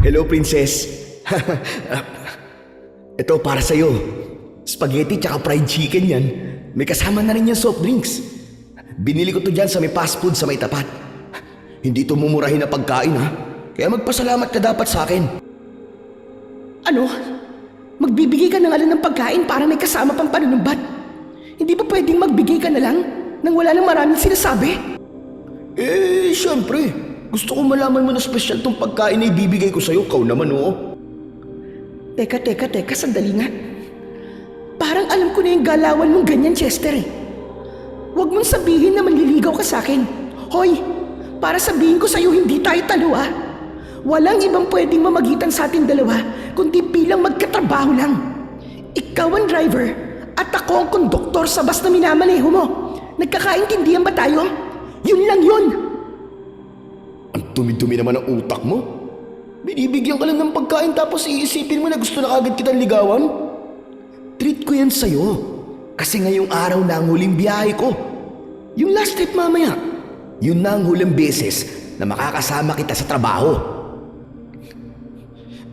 Hello, princess. Ito para sa'yo. Spaghetti tsaka fried chicken yan. May kasama na rin yung soft drinks. Binili ko to dyan sa may fast food sa may tapat. Hindi to mumurahin na pagkain ha. Kaya magpasalamat ka dapat sa akin. Ano? Magbibigay ka na nga lang ng pagkain para may kasama pang panunumbat. Hindi ba pwedeng magbigay ka na lang nang wala nang maraming sinasabi? Siyempre. Gusto ko malaman mo na special tong pagkain na ibibigay ko sa'yo. Kau naman, oo. Teka, sandali nga. Parang alam ko na yung galawan mong ganyan, Chester eh. Huwag mong sabihin na manliligaw ka sa akin. Hoy, para sabihin ko sa'yo hindi tayo talo ah. Walang ibang pwedeng mamagitan sa atin dalawa kundi bilang magkatrabaho lang. Ikaw ang driver at ako ang konduktor sa bus na minamaneho mo. Nagkakaintindihan ba tayo? Yun lang yun. Ang dumi-dumi naman ang utak mo. Binibigyan ka lang ng pagkain tapos iisipin mo na gusto na kagad kitang ligawan? Treat ko yan sa'yo. Kasi ngayong araw na ang huling biyahe ko. Yung last trip mamaya. Yun na ang huling beses na makakasama kita sa trabaho.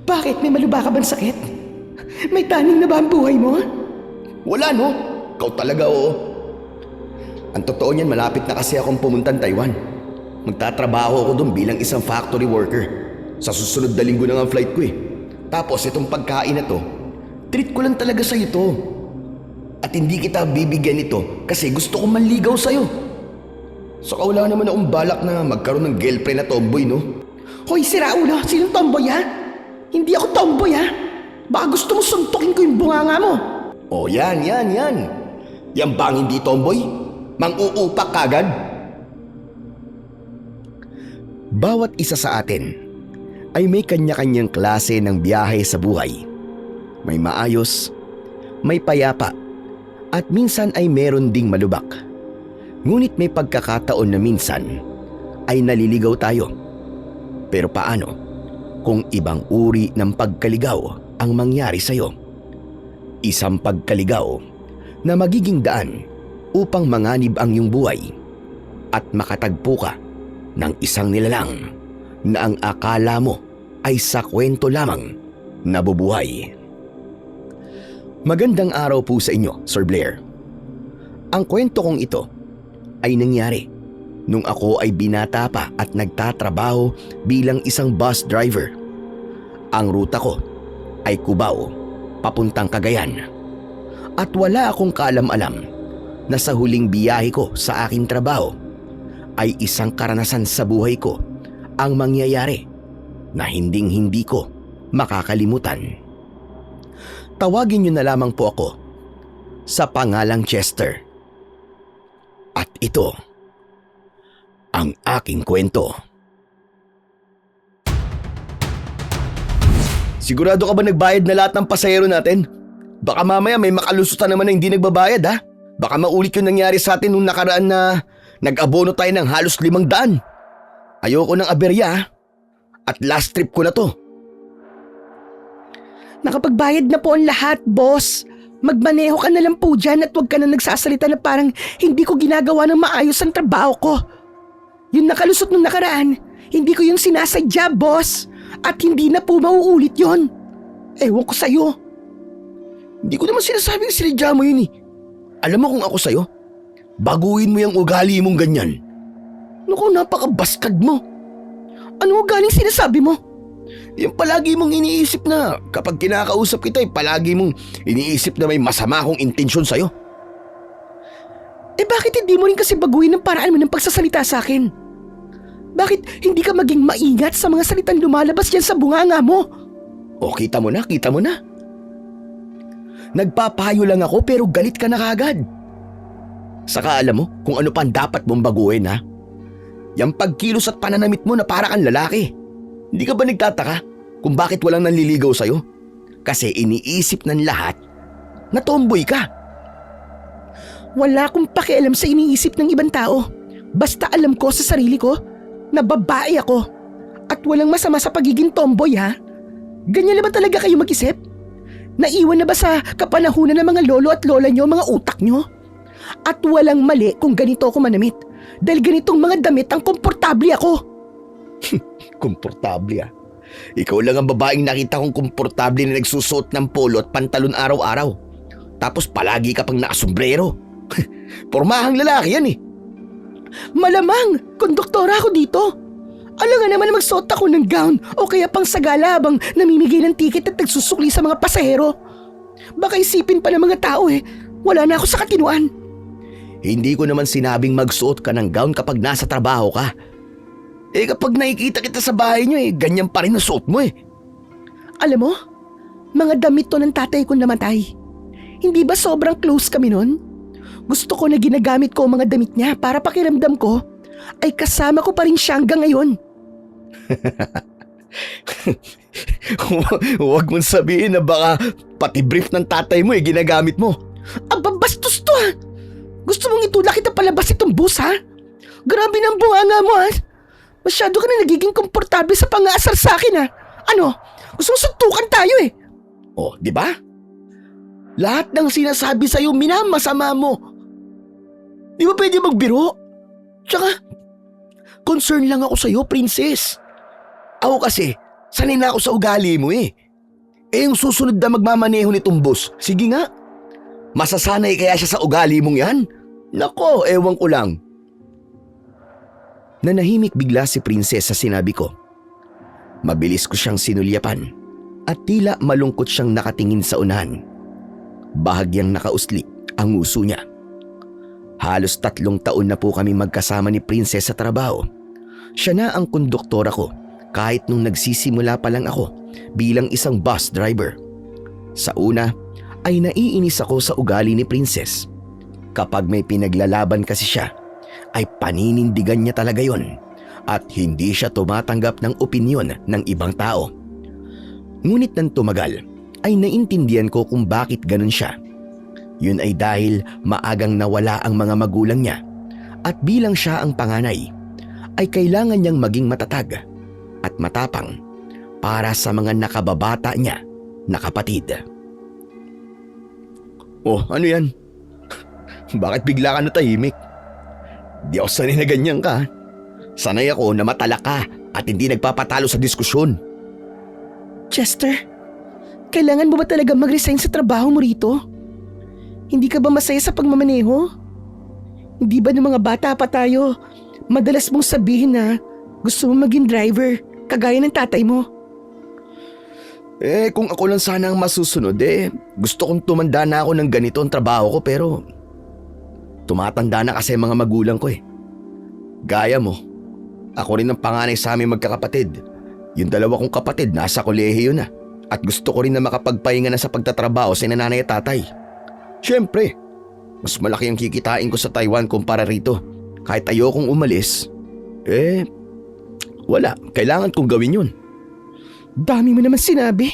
Bakit? May maluba ka bang sakit? May taning na ba ang buhay mo? Wala no? Ikaw talaga oo. Ang totoo niyan, malapit na kasi akong pumuntan Taiwan. Magtatrabaho ako doon bilang isang factory worker. Sa susunod na linggo na nga ang flight ko eh. Tapos itong pagkain na to, treat ko lang talaga sa'yo to. At hindi kita bibigyan nito kasi gusto kong manligaw sa'yo. Saka wala naman akong balak na magkaroon ng girlfriend na tomboy no? Hoy, siraulo! Sinong tomboy ha? Hindi ako tomboy ha? Baka gusto mo suntukin ko yung bunganga mo. Oh yan. Yan ba ang hindi tomboy? Mang-uupak kagad? Bawat isa sa atin ay may kanya-kanyang klase ng biyahe sa buhay. May maayos, may payapa, at minsan ay meron ding malubak. Ngunit may pagkakataon na minsan ay naliligaw tayo. Pero paano kung ibang uri ng pagkaligaw ang mangyari sa'yo? Isang pagkaligaw na magiging daan upang manganib ang iyong buhay at makatagpo ka ng isang nilalang na ang akala mo ay sa kwento lamang nabubuhay. Magandang araw po sa inyo, Sir Blair. Ang kwento kong ito ay nangyari nung ako ay binata pa at nagtatrabaho bilang isang bus driver. Ang ruta ko ay Cubao, papuntang Cagayan. At wala akong kaalam-alam na sa huling biyahe ko sa aking trabaho ay isang karanasan sa buhay ko ang mangyayari na hinding-hindi ko makakalimutan. Tawagin niyo na lamang po ako sa pangalang Chester. At ito ang aking kwento. Sigurado ka ba nagbayad na lahat ng pasahero natin? Baka mamaya may makalusutan naman na hindi nagbabayad ha? Baka maulit yung nangyari sa atin nung nakaraan na nag-abono tayo ng halos 500. Ayoko ng aberya ha? At last trip ko na to. Nakapagbayad na po ang lahat, boss. Magmaneho ka na lang po dyan at huwag ka na nagsasalita na parang hindi ko ginagawa ng maayos ang trabaho ko. Yung nakalusot nung nakaraan, hindi ko yung sinasadya, boss. At hindi na po mauulit yon. Ewan ko sa'yo. Hindi ko naman sinasabing sinadya mo yun eh. Alam mo kung ako sa'yo, baguhin mo yung ugali mong ganyan. Naku, napakabaskad mo. Ano ugaling sinasabi mo? Yung palagi mong iniisip na kapag kinakausap kita palagi mong iniisip na may masama akong intensyon sa'yo. Eh bakit hindi mo rin kasi baguhin ang paraan mo ng pagsasalita sa akin? Bakit hindi ka maging maingat sa mga salitang lumalabas dyan sa bunganga mo? O kita mo na. Nagpapayo lang ako pero galit ka na kagad. Saka alam mo kung ano pa dapat mong baguhin ha? Yang pagkilos at pananamit mo na para kang lalaki. Hindi ka ba nagtataka kung bakit walang nanliligaw sa'yo? Kasi iniisip ng lahat na tomboy ka. Wala akong pakialam sa iniisip ng ibang tao. Basta alam ko sa sarili ko na babae ako. At walang masama sa pagiging tomboy ha? Ganyan na ba talaga kayo mag-isip? Naiwan na ba sa kapanahunan ng mga lolo at lola nyo mga utak nyo? At walang mali kung ganito ako manamit. Dahil ganitong mga damit ang komportable ako. Komportable ah. Ikaw lang ang babaeng nakita kong komportable na nagsusuot ng polo at pantalon araw-araw. Tapos palagi ka pang nakasombrero. Pormahang lalaki yan eh. Malamang, konduktora ako dito. Alam nga naman na magsuot ako ng gown o kaya pang sagala habang namimigay ng tiket at nagsusukli sa mga pasahero. Baka isipin pa ng mga tao wala na ako sa katinuan. Hindi ko naman sinabing magsuot ka ng gown kapag nasa trabaho ka. Kapag nakikita kita sa bahay nyo ganyan pa rin ang suot mo Alam mo, mga damit to ng tatay ko namatay. Hindi ba sobrang close kami nun? Gusto ko na ginagamit ko ang mga damit niya para pakiramdam ko ay kasama ko pa rin siya hanggang ngayon. Huwag mong sabihin na baka pati brief ng tatay mo ginagamit mo. Aba, bastos to Gusto mong itulak kita palabas itong bus Grabe ng bunganga mo Masyado ka na nagiging komportable sa pang-aasar sa akin Ano? Gusto mong suntukan tayo Oh, di ba? Lahat ng sinasabi sa'yo minamasama mo. Di ba pwede magbiro? Tsaka, concern lang ako sa'yo, princess. Ako kasi, sanay na ako sa ugali mo yung susunod na magmamaneho nitong bus, sige nga. Masasanay kaya siya sa ugali mong yan? Nako, ewan ko lang. Nanahimik bigla si princess sa sinabi ko. Mabilis ko siyang sinulyapan at tila malungkot siyang nakatingin sa unahan. Bahagyang nakausli ang nguso niya. Halos 3 taon na po kami magkasama ni princess sa trabaho. Siya na ang konduktora ko kahit nung nagsisimula pa lang ako bilang isang bus driver. Sa una ay naiinis ako sa ugali ni princess. Kapag may pinaglalaban kasi siya, ay paninindigan niya talaga yon at hindi siya tumatanggap ng opinyon ng ibang tao. Ngunit nang tumagal ay naintindihan ko kung bakit ganun siya. Yun ay dahil maagang nawala ang mga magulang niya at bilang siya ang panganay ay kailangan niyang maging matatag at matapang para sa mga nakababata niya na kapatid. Oh, ano yan? Bakit bigla ka natahimik? Di ako sanay na ganyan ka. Sanay ako na matalak ka at hindi nagpapatalo sa diskusyon. Chester, kailangan mo ba talaga mag-resign sa trabaho mo rito? Hindi ka ba masaya sa pagmamaneho? Hindi ba ng mga bata pa tayo, madalas mong sabihin na gusto mo maging driver, kagaya ng tatay mo? Kung ako lang sana ang masusunod gusto kong tumanda na ako ng ganito ang trabaho ko pero tumatanda na kasi mga magulang ko Gaya mo, ako rin ang panganay sa aming magkakapatid. Yung 2 kong kapatid nasa kolehiyo na at gusto ko rin na makapagpahinga na sa pagtatrabaho sa nanay at tatay. Siyempre, mas malaki ang kikitain ko sa Taiwan kumpara rito. Kahit ayokong umalis, wala, kailangan kong gawin yun. Dami mo naman sinabi.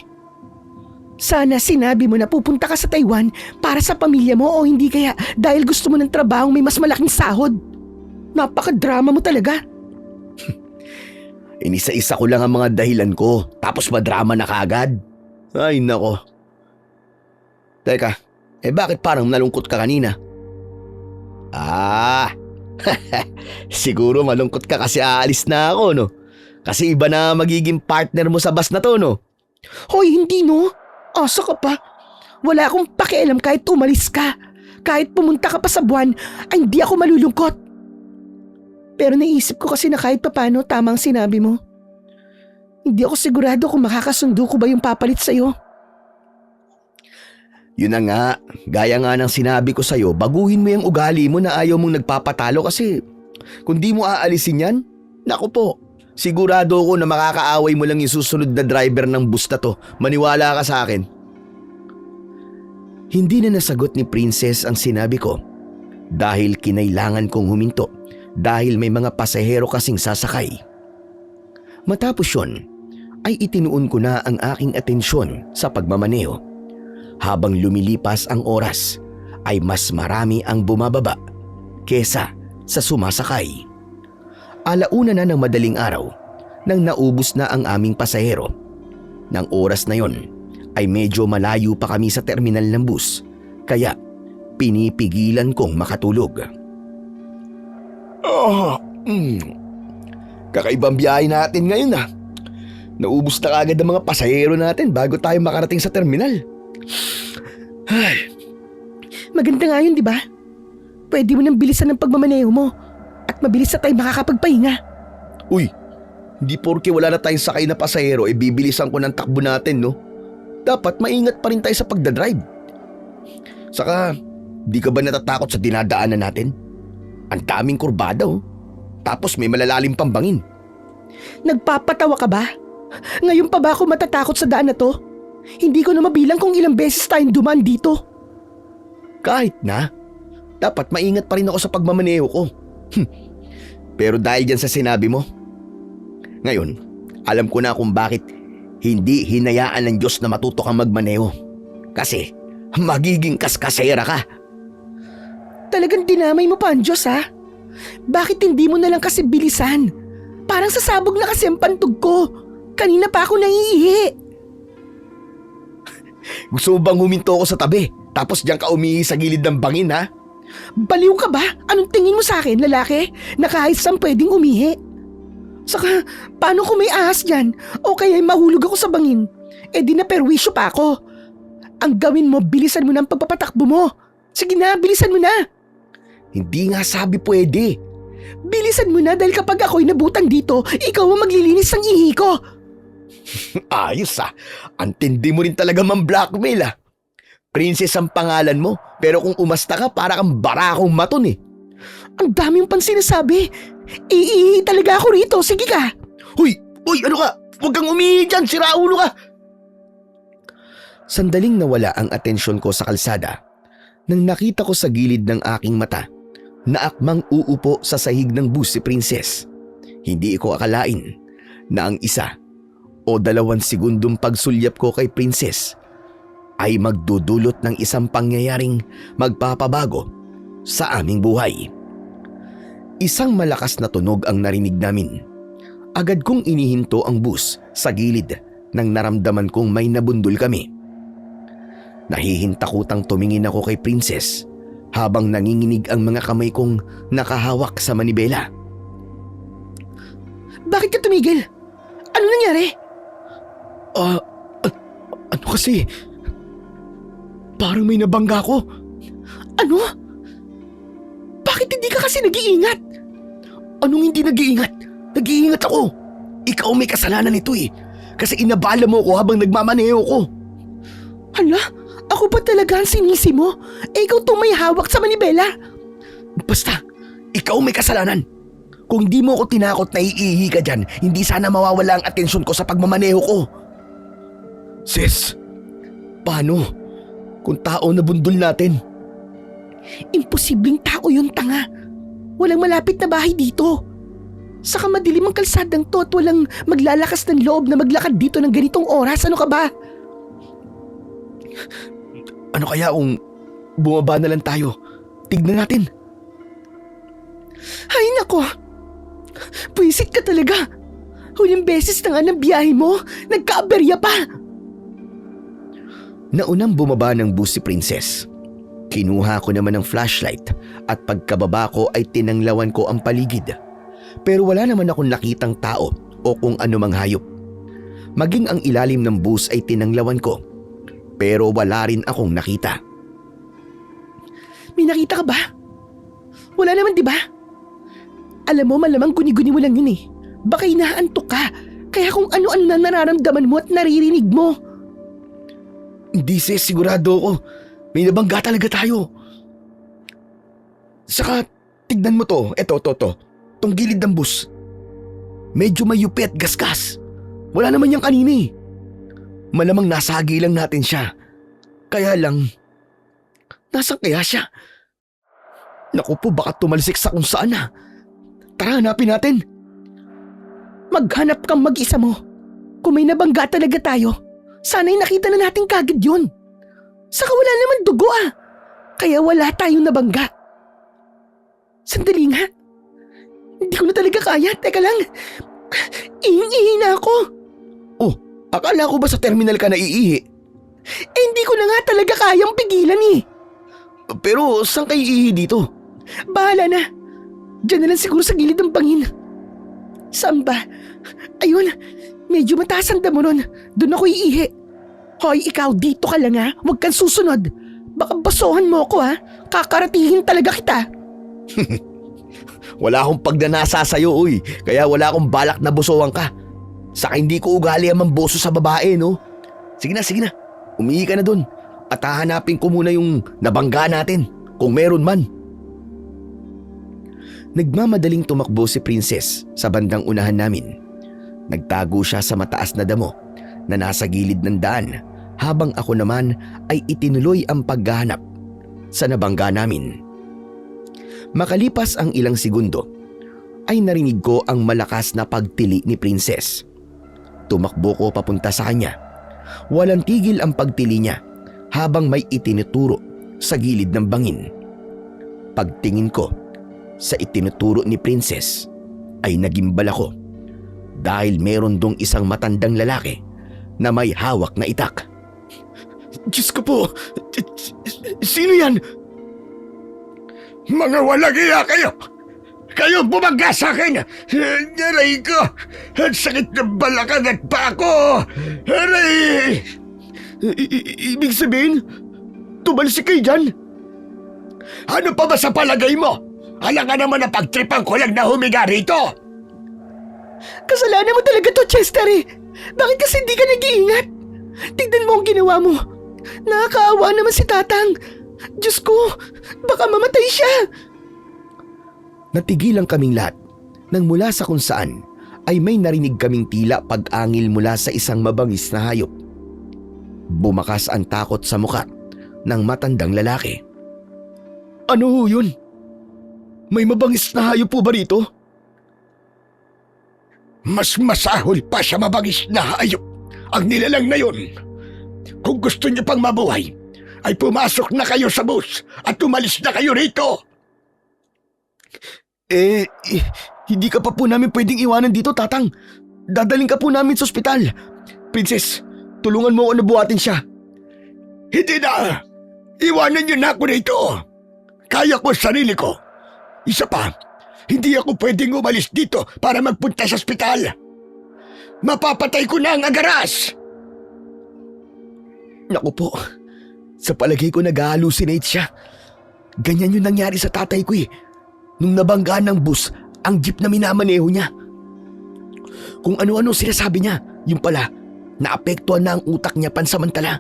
Sana sinabi mo na pupunta ka sa Taiwan para sa pamilya mo o hindi kaya dahil gusto mo ng trabahong may mas malaking sahod. Napaka-drama mo talaga. Inisa-isa ko lang ang mga dahilan ko tapos madrama na kaagad. Ay nako. Teka, bakit parang nalungkot ka kanina? Siguro malungkot ka kasi aalis na ako, no? Kasi iba na magiging partner mo sa bus na to, no? Hoy, hindi no. Asa ka pa? Wala akong pakialam kahit umalis ka. Kahit pumunta ka pa sa buwan, ay hindi ako malulungkot. Pero naisip ko kasi na kahit papano tama ang sinabi mo. Hindi ako sigurado kung makakasundo ko ba yung papalit sa'yo. Yun na nga, gaya nga ng sinabi ko sa'yo, baguhin mo yung ugali mo na ayaw mong nagpapatalo kasi kung di mo aalisin yan, naku po, sigurado ako na makakaaway mo lang yung susunod na driver ng bus na to. Maniwala ka sa akin. Hindi na nasagot ni Princess ang sinabi ko dahil kinailangan kong huminto dahil may mga pasahero kasing sasakay. Matapos yun, ay itinuon ko na ang aking atensyon sa pagmamaneho. Habang lumilipas ang oras, ay mas marami ang bumababa kesa sa sumasakay. Alauna na ng madaling araw nang naubos na ang aming pasahero. Nang oras na yon ay medyo malayo pa kami sa terminal ng bus kaya pinipigilan kong makatulog. Kakaibang biyahe natin ngayon . Naubos na kagad ang mga pasahero natin bago tayo makarating sa terminal. Ay, Maganda nga yun, di ba? Pwede mo nang bilisan ng pagmamaneho mo at mabilis na tayo makakapagpahinga. uy, hindi porke wala na tayong sakay na pasahero bibilisan ko ng takbo natin, no? Dapat maingat pa rin tayo sa pagdadrive. Saka, di ka ba natatakot sa dinadaanan natin? Ang daming kurbada, oh. Tapos may malalalim pang bangin. Nagpapatawa ka ba? Ngayon pa ba ako matatakot sa daan na to? Hindi ko na mabilang kung ilang beses tayong dumaan dito. Kahit na, dapat maingat pa rin ako sa pagmamaneho ko. Pero dahil dyan sa sinabi mo, ngayon, alam ko na kung bakit hindi hinayaan ng Diyos na matuto kang magmaneho. Kasi magiging kaskasera ka. Talagang dinamay mo pa ang Diyos, ha? Bakit hindi mo na lang kasi bilisan? Parang sasabog na kasi ang pantog ko. Kanina pa ako naiihi. Gusto mo bang huminto ako sa tabi? Tapos diyan ka umihi sa gilid ng bangin, ha? Baliw ka ba? Anong tingin mo sa akin, lalaki? Na kahit saan pwedeng umihi? Saka, paano kung may ahas dyan? O kaya'y mahulog ako sa bangin? Eh di na perwisyo pa ako. Ang gawin mo, bilisan mo na ang pagpapatakbo mo. Sige na, bilisan mo na. Hindi nga sabi pwede. Bilisan mo na dahil kapag ako'y nabutan dito, ikaw ang maglilinis ng ihi ko. Ayos, ah. Antindi mo rin talaga man-blackmail, ah. Princess ang pangalan mo, pero kung umasta ka para kang barakong maton, eh. Ang dami yung pang sinasabi. Iihi talaga ako rito, sige ka. Huy! Uy, ano ka? Huwag kang umihi dyan, siraulo ka! Sandaling nawala ang atensyon ko sa kalsada nang nakita ko sa gilid ng aking mata na akmang uupo sa sahig ng bus si Princess. Hindi ko akalain na ang 1 o 2 segundong pagsulyap ko kay Princess ay magdudulot ng isang pangyayaring magpapabago sa aming buhay. Isang malakas na tunog ang narinig namin. Agad kong inihinto ang bus sa gilid nang naramdaman kong may nabundol kami. Nahihintakutang tumingin ako kay Princess habang nanginginig ang mga kamay kong nakahawak sa manibela. Bakit ka tumigil? Ano nangyari? Ano kasi? Parang may nabangga ko. Ano? Bakit hindi ka kasi nag-iingat? Anong hindi nag-iingat? Nag-iingat ako. Ikaw may kasalanan nito, eh. Kasi inabala mo ko habang nagmamaneho ko. Hala, ako pa talaga ang sinisi mo? Eh ikaw itong may hawak sa manibela. Basta, ikaw may kasalanan. Kung di mo ako tinakot na iihi ka dyan, hindi sana mawawala ang atensyon ko sa pagmamaneho ko. Sis, paano kung tao na bundol natin? Imposibleng tao yun, tanga. Walang malapit na bahay dito. Saka madilim ang kalsadang to at walang maglalakas ng loob na maglakad dito ng ganitong oras. Ano ka ba? Ano kaya kung bumaba na lang tayo? Tignan natin. Ay nako, puwisit ka talaga. Huling beses na nga ng biyahe mo, nagkaaberya pa. Naunang bumaba ng bus si Princess. Kinuha ko naman ng flashlight at pagkababa ko ay tinanglawan ko ang paligid. Pero wala naman akong nakitang tao o kung anumang hayop. Maging ang ilalim ng bus ay tinanglawan ko. Pero wala rin akong nakita. May nakita ka ba? Wala naman, di ba? Alam mo, malamang guni-guni mo lang yun eh. Baka inaantok ka. Kaya kung ano-ano na nararamdaman mo at naririnig mo. Hindi sis, sigurado ako. May nabangga talaga tayo. Saka, tignan mo to. Eto. Tong gilid ng bus. Medyo may yupi at gasgas. Wala naman yung kanina eh. Malamang nasagi lang natin siya. Kaya lang, nasan kaya siya? Naku po, baka tumalsik sa kung saan na. Tara, hanapin natin. Maghanap kang mag-isa mo. Kung may nabangga talaga tayo, sana'y nakita na natin kagad yun. Saka wala naman dugo ah. Kaya wala tayong nabangga. Sandali nga. Hindi ko na talaga kaya. Teka lang. Ihing-ihi na ako. Oh, akala ko ba sa terminal ka naiihi? Eh hindi ko na nga talaga kayang pigilan eh. Pero saan kayo iihi dito? Bahala na. Diyan na lang siguro sa gilid ng bangin. Saan ba? Ayun. Medyo mataas ang damo nun. Doon ako iihi. Hoy, ikaw dito ka lang ha. Huwag kang susunod. Baka basohan mo ako ha. Kakaratihin talaga kita. Wala akong pagnanasa sa'yo, uy. Kaya wala akong balak na busohan ka. Saka hindi ko ugali ang mamboso sa babae, no? Sige na. Umihi ka na dun. At hahanapin ko muna yung nabangga natin. Kung meron man. Nagmamadaling tumakbo si Princess sa bandang unahan namin. Nagtago siya sa mataas na damo na nasa gilid ng daan habang ako naman ay itinuloy ang paghahanap sa nabangga namin. Makalipas ang ilang segundo ay narinig ko ang malakas na pagtili ni Princess. Tumakbo ko papunta sa kanya. Walang tigil ang pagtili niya habang may itinuturo sa gilid ng bangin. Pagtingin ko sa itinuturo ni Princess ay nagimbal ako dahil meron dong isang matandang lalaki na may hawak na itak. Diyos ko po! Sino yan? Mga walang iya kayo! Kayo bumangga sa akin! Aray ko! Ang sakit ng balakang at paa ko! Aray! Ibig sabihin, tumalsik kayo dyan? Ano pa ba sa palagay mo? Alam ka naman na pagtripan ko lang na humiga rito! Kasalanan mo talaga to, Chester eh. Bakit kasi hindi ka nag-iingat? Tignan mo ang ginawa mo. Nakakaawa naman si Tatang. Diyos ko, baka mamatay siya. Natigilan kaming lahat nang mula sa kung saan ay may narinig kaming tila pag-angil mula sa isang mabangis na hayop. Bumakas ang takot sa muka ng matandang lalaki. Ano ho yun? May mabangis na hayop po ba rito? Mas masahol pa sa mabangis na hayop ang nilalang na yun. Kung gusto niyo pang mabuhay, ay pumasok na kayo sa bus at umalis na kayo rito. Hindi ka pa po namin pwedeng iwanan dito, Tatang. Dadaling ka po namin sa ospital. Princess, tulungan mo ako na buhatin siya. Hindi na! Iwanan niyo na ako rito. Kaya ko sarili ko. Isa pa, hindi ako pwedeng umalis dito para magpunta sa ospital. Mapapatay ko na ang agaras! Naku po, sa palagay ko nag-hallucinate siya. Ganyan yung nangyari sa tatay ko eh. Nung nabanggaan ng bus ang jeep na minamaneho niya. Kung ano-ano sinasabi niya, yung pala, naapektuhan na ang utak niya pansamantala.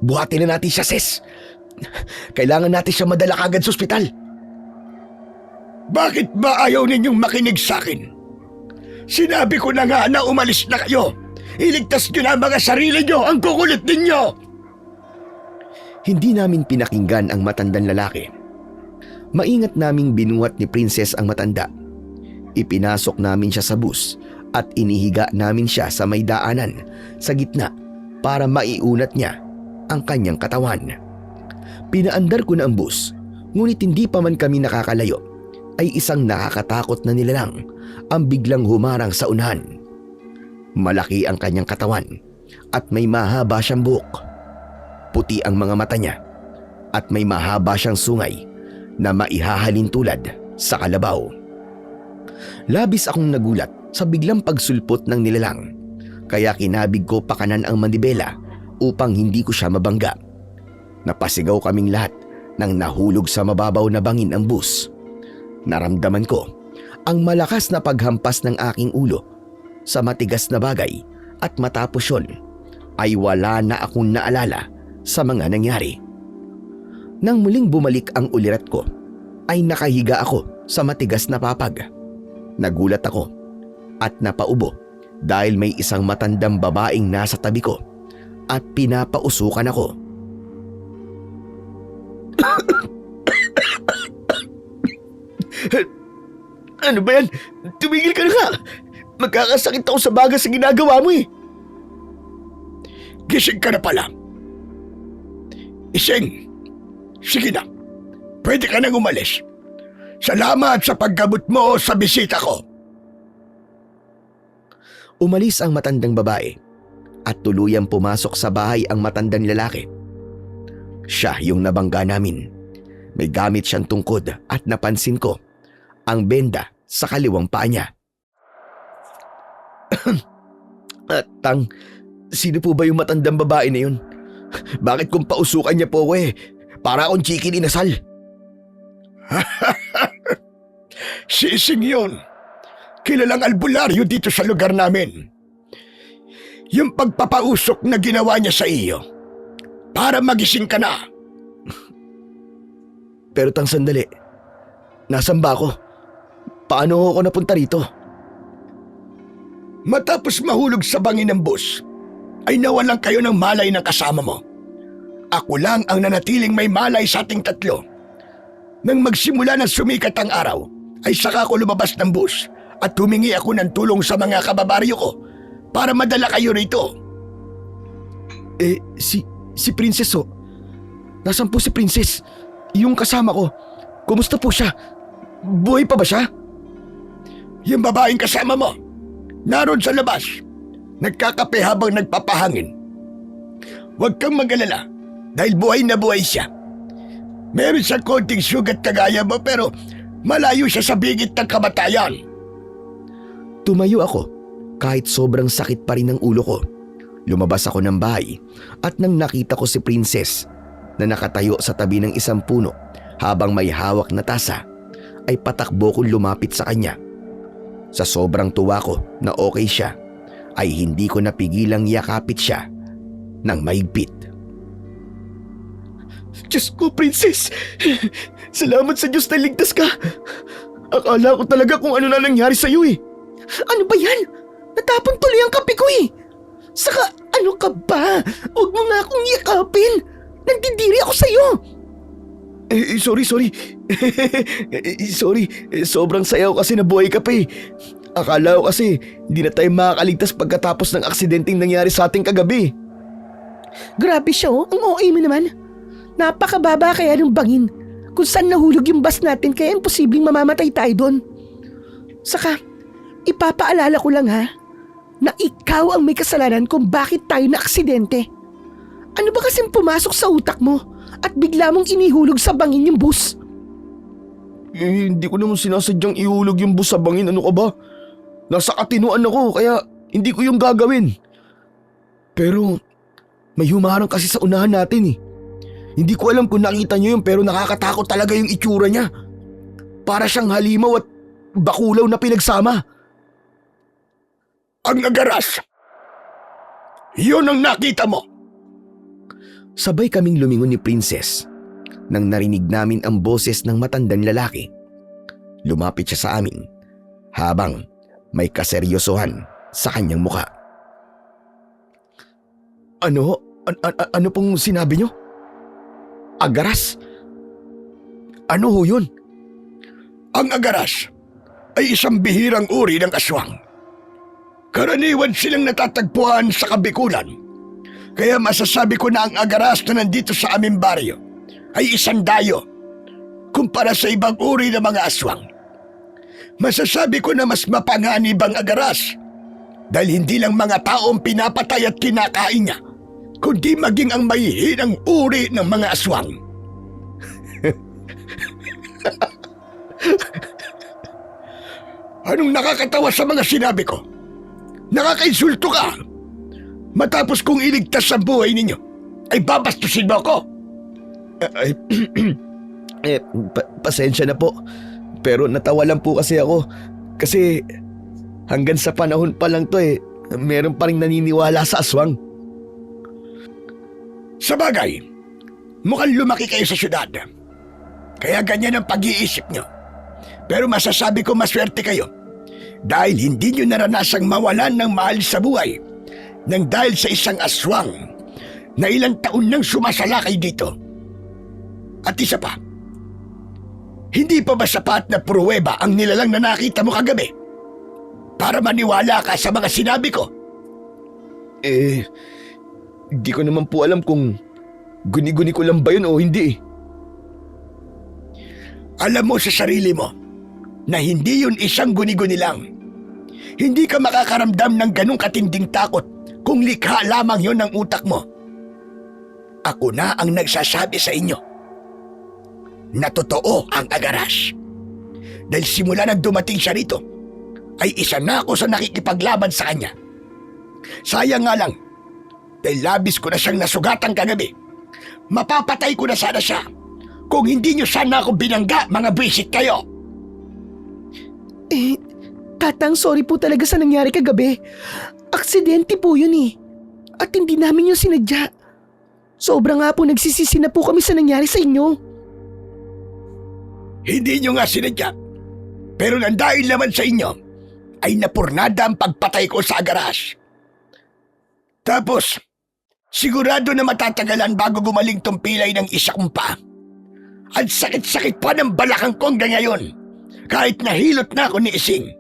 Buhatin na natin siya, Ses. Kailangan natin siya madala kagad sa ospital. Bakit ba ayaw ninyong makinig sa akin? Sinabi ko na nga na umalis na kayo. Iligtas niyo na ang mga sarili niyo, ang kukulit ninyo! Hindi namin pinakinggan ang matandang lalaki. Maingat naming binuhat ni Princess ang matanda. Ipinasok namin siya sa bus at inihiga namin siya sa may daanan sa gitna para maiunat niya ang kanyang katawan. Pinaandar ko na ang bus, ngunit hindi pa man kami nakakalayo ay isang nakakatakot na nilalang ang biglang humarang sa unahan. Malaki ang kanyang katawan at may mahaba siyang buhok. Puti ang mga mata niya at may mahaba siyang sungay na maihahalin tulad sa kalabaw. Labis akong nagulat sa biglang pagsulpot ng nilalang, kaya kinabig ko pakanan ang manibela upang hindi ko siya mabangga. Napasigaw kaming lahat nang nahulog sa mababaw na bangin ang bus. Naramdaman ko ang malakas na paghampas ng aking ulo sa matigas na bagay at matapos yun ay wala na akong naalala sa mga nangyari. Nang muling bumalik ang ulirat ko ay nakahiga ako sa matigas na papag. Nagulat ako at napaubo dahil may isang matandang babaeng nasa tabi ko at pinapausukan ako. Ano ba yan? Tumigil ka na nga! Magkakasakit ako sa baga sa ginagawa mo eh! Gising ka na pala. Ising, sige na. Pwede ka nang umalis. Salamat sa paggamot mo sa bisita ko. Umalis ang matandang babae at tuluyang pumasok sa bahay ang matandang lalaki. Siya yung nabangga namin. May gamit siyang tungkod at napansin ko ang benda sa kaliwang paa niya. Tang, sino po ba yung matandang babae na yun? Bakit kung pausukan niya po ako para akong chicken inasal? Sising yun. Kilalang albularyo dito sa lugar namin. Yung pagpapausok na ginawa niya sa iyo para magising ka na. Pero Tang, sandali. Nasaan ba ako? Paano ako napunta rito? Matapos mahulog sa bangin ng bus, ay nawalan kayo ng malay ng kasama mo. Ako lang ang nanatiling may malay sa ating tatlo. Nang magsimula na sumikat ang araw, ay saka ako lumabas ng bus at humingi ako ng tulong sa mga kababaryo ko para madala kayo rito. Si Princess ho. Nasaan po si Princess? Yung kasama ko. Kumusta po siya? Buhay pa ba siya? Yung babaeng kasama mo, naroon sa labas, nagkakape habang nagpapahangin. Huwag kang mag-alala dahil buhay na buhay siya. Meron siyang konting sugat kagaya mo pero malayo siya sa bigit ng kamatayan. Tumayo ako kahit sobrang sakit pa rin ang ulo ko. Lumabas ako ng bahay at nang nakita ko si Princess na nakatayo sa tabi ng isang puno habang may hawak na tasa, ay patakbo kong lumapit sa kanya. Sa sobrang tuwa ko na okay siya, ay hindi ko napigilang yakapit siya ng mahigpit. Diyos ko, Princess! Salamat sa Diyos na ligtas ka! Akala ko talaga kung ano na nangyari sa'yo eh. Ano ba yan? Natapon tuloy ang kape ko eh. Saka ano ka ba? Huwag mo nga akong yakapin. Nagdidiri ako sa'yo. Sorry. Sorry, sobrang saya ko kasi nabuhay ka pa eh. Akala ko kasi hindi na tayo makakaligtas pagkatapos ng aksidenteng nangyari sa ating kagabi. Grabe siya oh, ang OA mo naman. Napakababa kaya ng bangin. Kung saan nahulog yung bus natin kaya imposibleng mamamatay tayo doon. Saka, ipapaalala ko lang ha, na ikaw ang may kasalanan kung bakit tayo na aksidente. Ano ba kasing pumasok sa utak mo at bigla mong inihulog sa bangin yung bus? Hindi ko naman sinasadyang ihulog yung bus sa bangin, ano ka ba? Nasa katinuan ako kaya hindi ko yung gagawin. Pero may humarang kasi sa unahan natin eh. Hindi ko alam kung nakita niyo yun pero nakakatakot talaga yung itsura niya. Para siyang halimaw at bakulaw na pinagsama. Ang agaras! Yun ang nakita mo! Sabay kaming lumingon ni Princess nang narinig namin ang boses ng matandang lalaki. Lumapit siya sa amin habang may kaseryosohan sa kanyang muka. Ano pong sinabi niyo? Agaras? Ano ho yun? Ang agaras ay isang bihirang uri ng aswang. Karaniwan silang natatagpuan sa Kabikulan. Kaya masasabi ko na ang agaras na nandito sa aming baryo ay isang dayo kumpara sa ibang uri ng mga aswang. Masasabi ko na mas mapanganib ang agaras dahil hindi lang mga taong pinapatay at kinakain niya, kundi maging ang mahihinang uri ng mga aswang. Anong nakakatawa sa mga sinabi ko? Nakakainsulto ka! Matapos kong iligtas ang buhay ninyo, ay babastusin mo ako! Pasensya na po. Pero natawa lang po kasi ako. Kasi hanggang sa panahon pa lang to meron pa rin naniniwala sa aswang. Sa bagay, mukhang lumaki kayo sa syudad. Kaya ganyan ang pag-iisip nyo. Pero masasabi ko maswerte kayo dahil hindi nyo naranasang mawalan ng mahal sa buhay nang dahil sa isang aswang na ilang taon nang sumasalakay dito. At isa pa, hindi pa ba sapat na pruweba ang nilalang na nakita mo kagabi para maniwala ka sa mga sinabi ko? Di ko naman po alam kung guni-guni ko lang ba yun o hindi. Alam mo sa sarili mo na hindi yun isang guni-guni lang. Hindi ka makakaramdam ng ganong katinding takot kung likha lamang yun ng utak mo. Ako na ang nagsasabi sa inyo na totoo ang agaras. Dahil simula nang dumating siya rito, ay isa na ako sa nakikipaglaban sa kanya. Sayang nga lang, dahil labis ko na siyang nasugatan kagabi. Mapapatay ko na sana siya kung hindi niyo sana ako binangga, mga bwisit kayo. Tatang, sorry po talaga sa nangyari kagabi. Aksidente po yun eh. At hindi namin yung sinadya. Sobra nga po nagsisisi na po kami sa nangyari sa inyo. Hindi niyo nga sinadya. Pero nang dahil naman sa inyo, ay napurnada ang pagpatay ko sa garahe. Tapos, sigurado na matatagalan bago gumaling tong pilay ng isa kong pa. Ang sakit-sakit pa ng balakang ko hanggang ngayon. Kahit nahilot na ako ni Ising.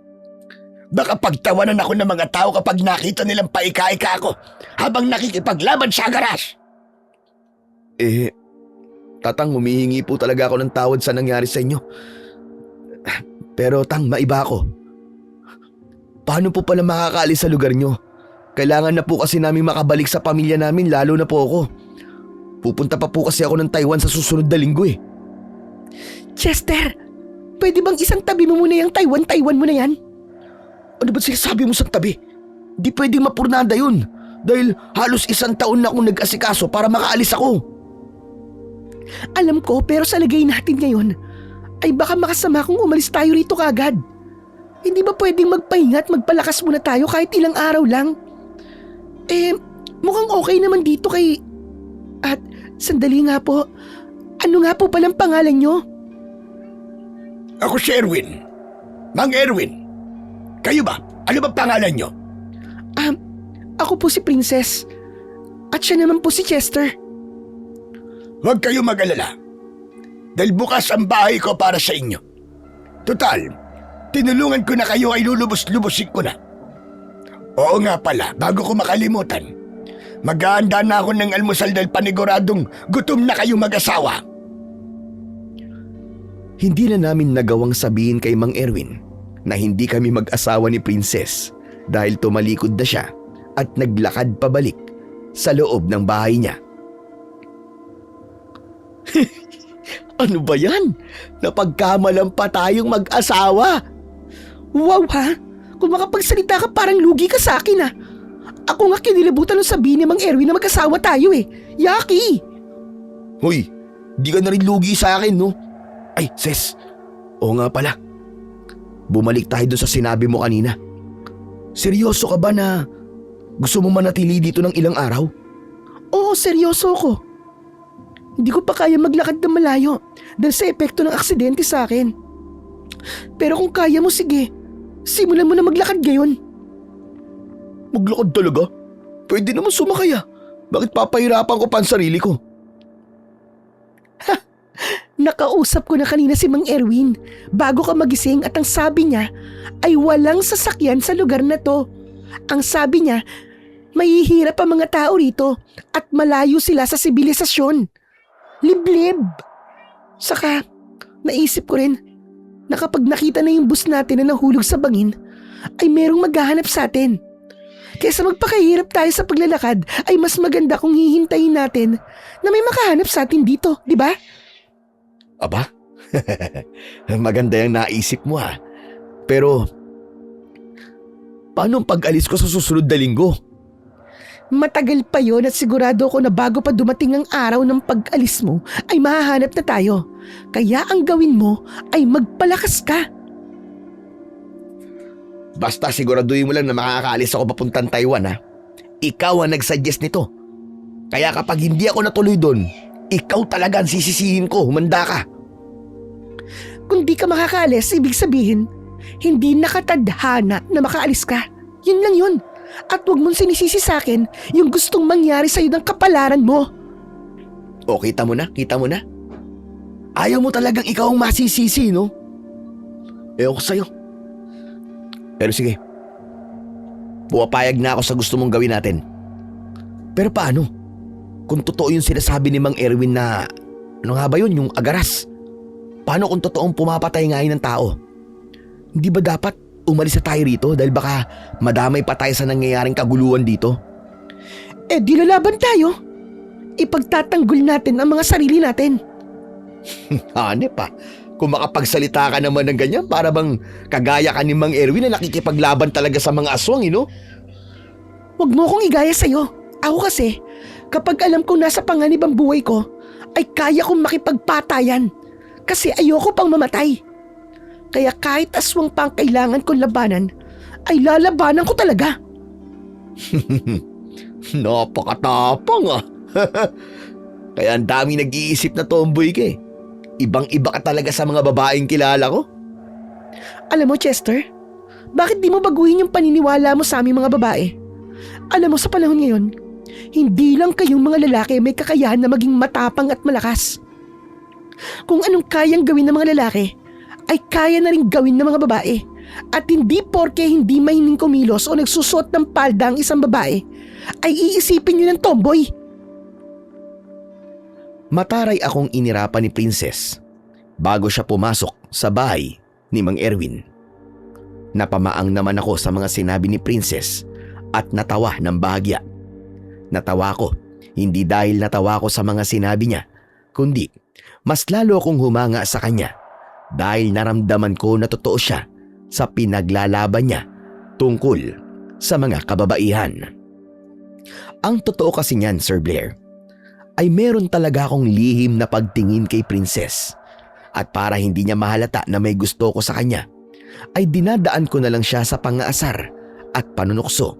Baka pagtawanan ako ng mga tao kapag nakita nilang paika-ika ako habang nakikipaglaban sa garahe. Tatang, humihingi po talaga ako ng tawad sa nangyari sa inyo. Pero Tang, maiba ako. Paano po pala makakaalis sa lugar nyo? Kailangan na po kasi namin makabalik sa pamilya namin, lalo na po ako. Pupunta pa po kasi ako ng Taiwan sa susunod na linggo eh. Chester, pwede bang isang tabi mo muna yung Taiwan mo na yan? Ano ba't sinasabi mo sa tabi? Di pwedeng mapurnada yun. Dahil halos 1 taon na akong nag-asikaso para makaalis ako. Alam ko, pero sa lagay natin ngayon, ay baka makasama kung umalis tayo rito kagad. Hindi ba pwedeng magpahinga at magpalakas muna tayo kahit ilang araw lang? Mukhang okay naman dito kay... At sandali nga po, ano nga po palang pangalan nyo? Ako si Erwin. Mang Erwin. Kayo ba? Ano ba pangalan nyo? Ako po si Princess. At siya naman po si Chester. Huwag kayo mag-alala. Dahil bukas ang bahay ko para sa inyo. Total, tinulungan ko na kayo ay lulubos-lubusin ko na. Oo nga pala, bago ko makalimutan. Maghahanda na ako ng almusal dahil paniguradong gutom na kayo mag-asawa. Hindi na namin nagawang sabihin kay Mang Erwin na hindi kami mag-asawa ni Princess dahil tumalikod na siya at naglakad pabalik sa loob ng bahay niya. Ano ba yan? Napagkamalan pa tayong mag-asawa. Wow ha? Kung makapagsalita ka parang lugi ka sa akin ha. Ako nga kinilabutan nung sabihin ni Mang Erwin na mag-asawa tayo eh. Yaki! Hoy, di ka na rin lugi sa akin no? Ay, Ses. Oo nga pala. Bumalik tayo doon sa sinabi mo kanina. Seryoso ka ba na gusto mo manatili dito ng ilang araw? Oo, seryoso ako. Hindi ko pa kaya maglakad ng malayo dahil sa epekto ng aksidente sa akin. Pero kung kaya mo, sige. Simulan mo na maglakad ngayon. Maglakad talaga? Pwede naman sumakay ah. Bakit papahirapan ko pa ang sarili ko? Nakausap ko na kanina si Mang Erwin bago ka magising at ang sabi niya ay walang sasakyan sa lugar na to. Ang sabi niya, mahihirap ang mga tao rito at malayo sila sa sibilisasyon. Liblib! Saka, naisip ko rin na kapag nakita na yung bus natin na nahulog sa bangin, ay merong maghahanap sa atin. Kaysa magpakahirap tayo sa paglalakad, ay mas maganda kung hihintayin natin na may makahanap sa atin dito, di ba? Aba? Maganda yung naisip mo ha. Pero, paano ang pag-alis ko sa susunod na linggo? Matagal pa yon at sigurado ako na bago pa dumating ang araw ng pag-alis mo ay mahahanap na tayo. Kaya ang gawin mo ay magpalakas ka. Basta siguraduhin mo lang na makakaalis ako papuntang Taiwan ha. Ikaw ang nag-suggest nito. Kaya kapag hindi ako natuloy doon, ikaw talaga ang sisisihin ko, humanda ka. Kung di ka makakaalis, ibig sabihin, hindi nakatadhana na makaalis ka. Yun lang yun. At huwag mong sinisisi sa akin yung gustong mangyari sa'yo ng kapalaran mo. O kita mo na. Ayaw mo talagang ikaw ang masisisi, no? Ewan ko sa'yo. Pero sige, puwapayag na ako sa gusto mong gawin natin. Pero paano? Kung totoo yung sinasabi ni Mang Erwin na, ano nga ba yun, yung agaras? Paano kung totoong pumapatay nga yun ng tao? Hindi ba dapat umalis na tayo rito dahil baka madamay pa tayo sa nangyayaring kaguluhan dito? Di lalaban tayo. Ipagtatanggol natin ang mga sarili natin. Hanep pa. Kung makapagsalita ka naman ng ganyan, para bang kagaya ka ni Mang Erwin na nakikipaglaban talaga sa mga aswang, no? Huwag mo akong igaya sa'yo. Ako kasi, kapag alam kong nasa panganib ang buhay ko, ay kaya kong makipagpatayan. Kasi ayoko pang mamatay. Kaya kahit aswang pang kailangan kong labanan, ay lalabanan ko talaga. Napakatapang ah. Kaya ang dami nag-iisip na tomboy ka eh. Ibang-iba ka talaga sa mga babaeng kilala ko. Alam mo, Chester, bakit di mo baguhin yung paniniwala mo sa aming mga babae? Alam mo, sa panahon ngayon, hindi lang kayong mga lalaki may kakayahan na maging matapang at malakas. Kung anong kayang gawin ng mga lalaki, ay kaya na rin gawin ng mga babae. At hindi porke hindi mahining kumilos o nagsusot ng palda ang isang babae, ay iisipin nyo ng tomboy. Mataray akong inirapan ni Princess bago siya pumasok sa bahay ni Mang Erwin. Napamaang naman ako sa mga sinabi ni Princess at natawa ng bahagya. Natawa ko, hindi dahil natawa ko sa mga sinabi niya, kundi mas lalo akong humanga sa kanya dahil naramdaman ko na totoo siya sa pinaglalaban niya tungkol sa mga kababaihan. Ang totoo kasi niyan, Sir Blair, ay meron talaga akong lihim na pagtingin kay Princess. At para hindi niya mahalata na may gusto ko sa kanya, ay dinadaan ko na lang siya sa pangaasar at panunukso.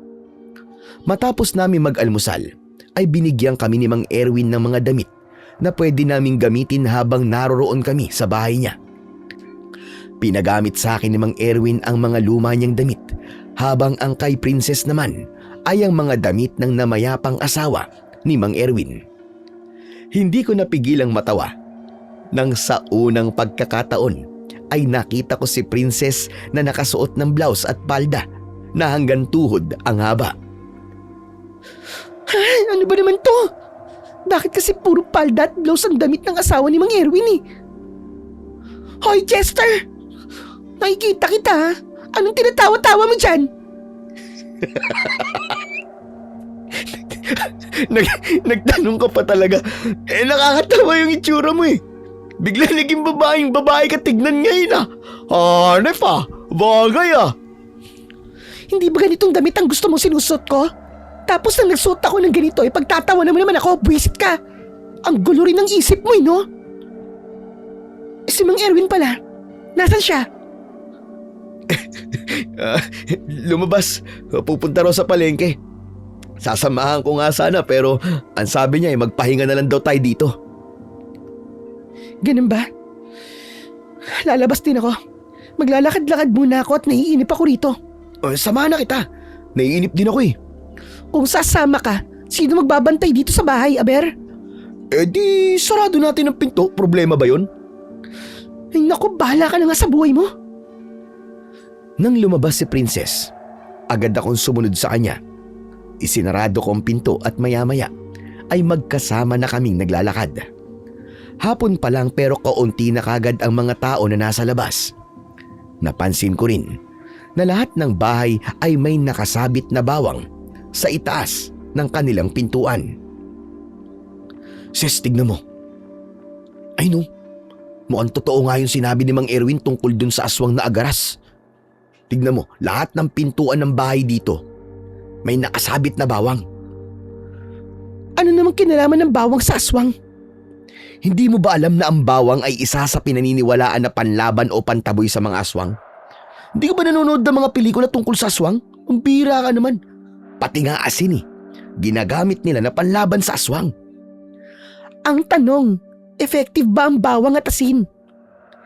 Matapos namin mag-almusal, ay binigyan kami ni Mang Erwin ng mga damit na pwede naming gamitin habang naroroon kami sa bahay niya. Pinagamit sa akin ni Mang Erwin ang mga luma niyang damit, habang ang kay Princess naman ay ang mga damit ng namayapang asawa ni Mang Erwin. Hindi ko napigilang matawa nang sa unang pagkakataon ay nakita ko si Princess na nakasuot ng blouse at palda na hanggang tuhod ang haba. Ay, ano ba naman to? Bakit kasi puro palda at blouse ang damit ng asawa ni Mang Erwin eh? Hoy, Chester! Nakikita kita ha? Anong tinatawa-tawa mo dyan? Nagtanong ka pa talaga. Nakakatawa yung itsura mo eh. Bigla naging babae ka tignan ngayon ah. Hanep ah. Bagay ah. Hindi ba ganitong damit ang gusto mong sinusot ko? Tapos nang nagsuot ako ng ganito, pagtatawa naman ako, buwisit ka. Ang gulo rin ng isip mo no? Si Mang Erwin pala, nasan siya? Lumabas. Pupunta raw sa palengke. Sasamahan ko nga sana pero ang sabi niya ay magpahinga na lang daw tayo dito. Ganun ba? Lalabas din ako. Maglalakad-lakad muna ako at naiinip ako rito. Samahan na kita. Naiinip din ako eh. Kung sasama ka, sino magbabantay dito sa bahay, Aber? Di sarado natin ang pinto. Problema ba yun? Ay naku, bahala ka na nga sa buhay mo. Nang lumabas si Princess, agad akong sumunod sa kanya. Isinarado ko ang pinto at maya-maya ay magkasama na kaming naglalakad. Hapon pa lang pero kaunti na kagad ang mga tao na nasa labas. Napansin ko rin na lahat ng bahay ay may nakasabit na bawang sa itaas ng kanilang pintuan. Sis, tignan mo. Ay no, mukhang totoo nga yung sinabi ni Mang Erwin tungkol dun sa aswang na agaras. Tignan mo, lahat ng pintuan ng bahay dito may nakasabit na bawang. Ano namang kinalaman ng bawang sa aswang? Hindi mo ba alam na ang bawang ay isa sa pinaniniwalaan na panlaban o pantaboy sa mga aswang? Hindi ka ba nanonood ng mga pelikula tungkol sa aswang? Ang bira ka naman. Pati nga asin eh. Ginagamit nila na panlaban sa aswang. Ang tanong, effective ba ang bawang at asin?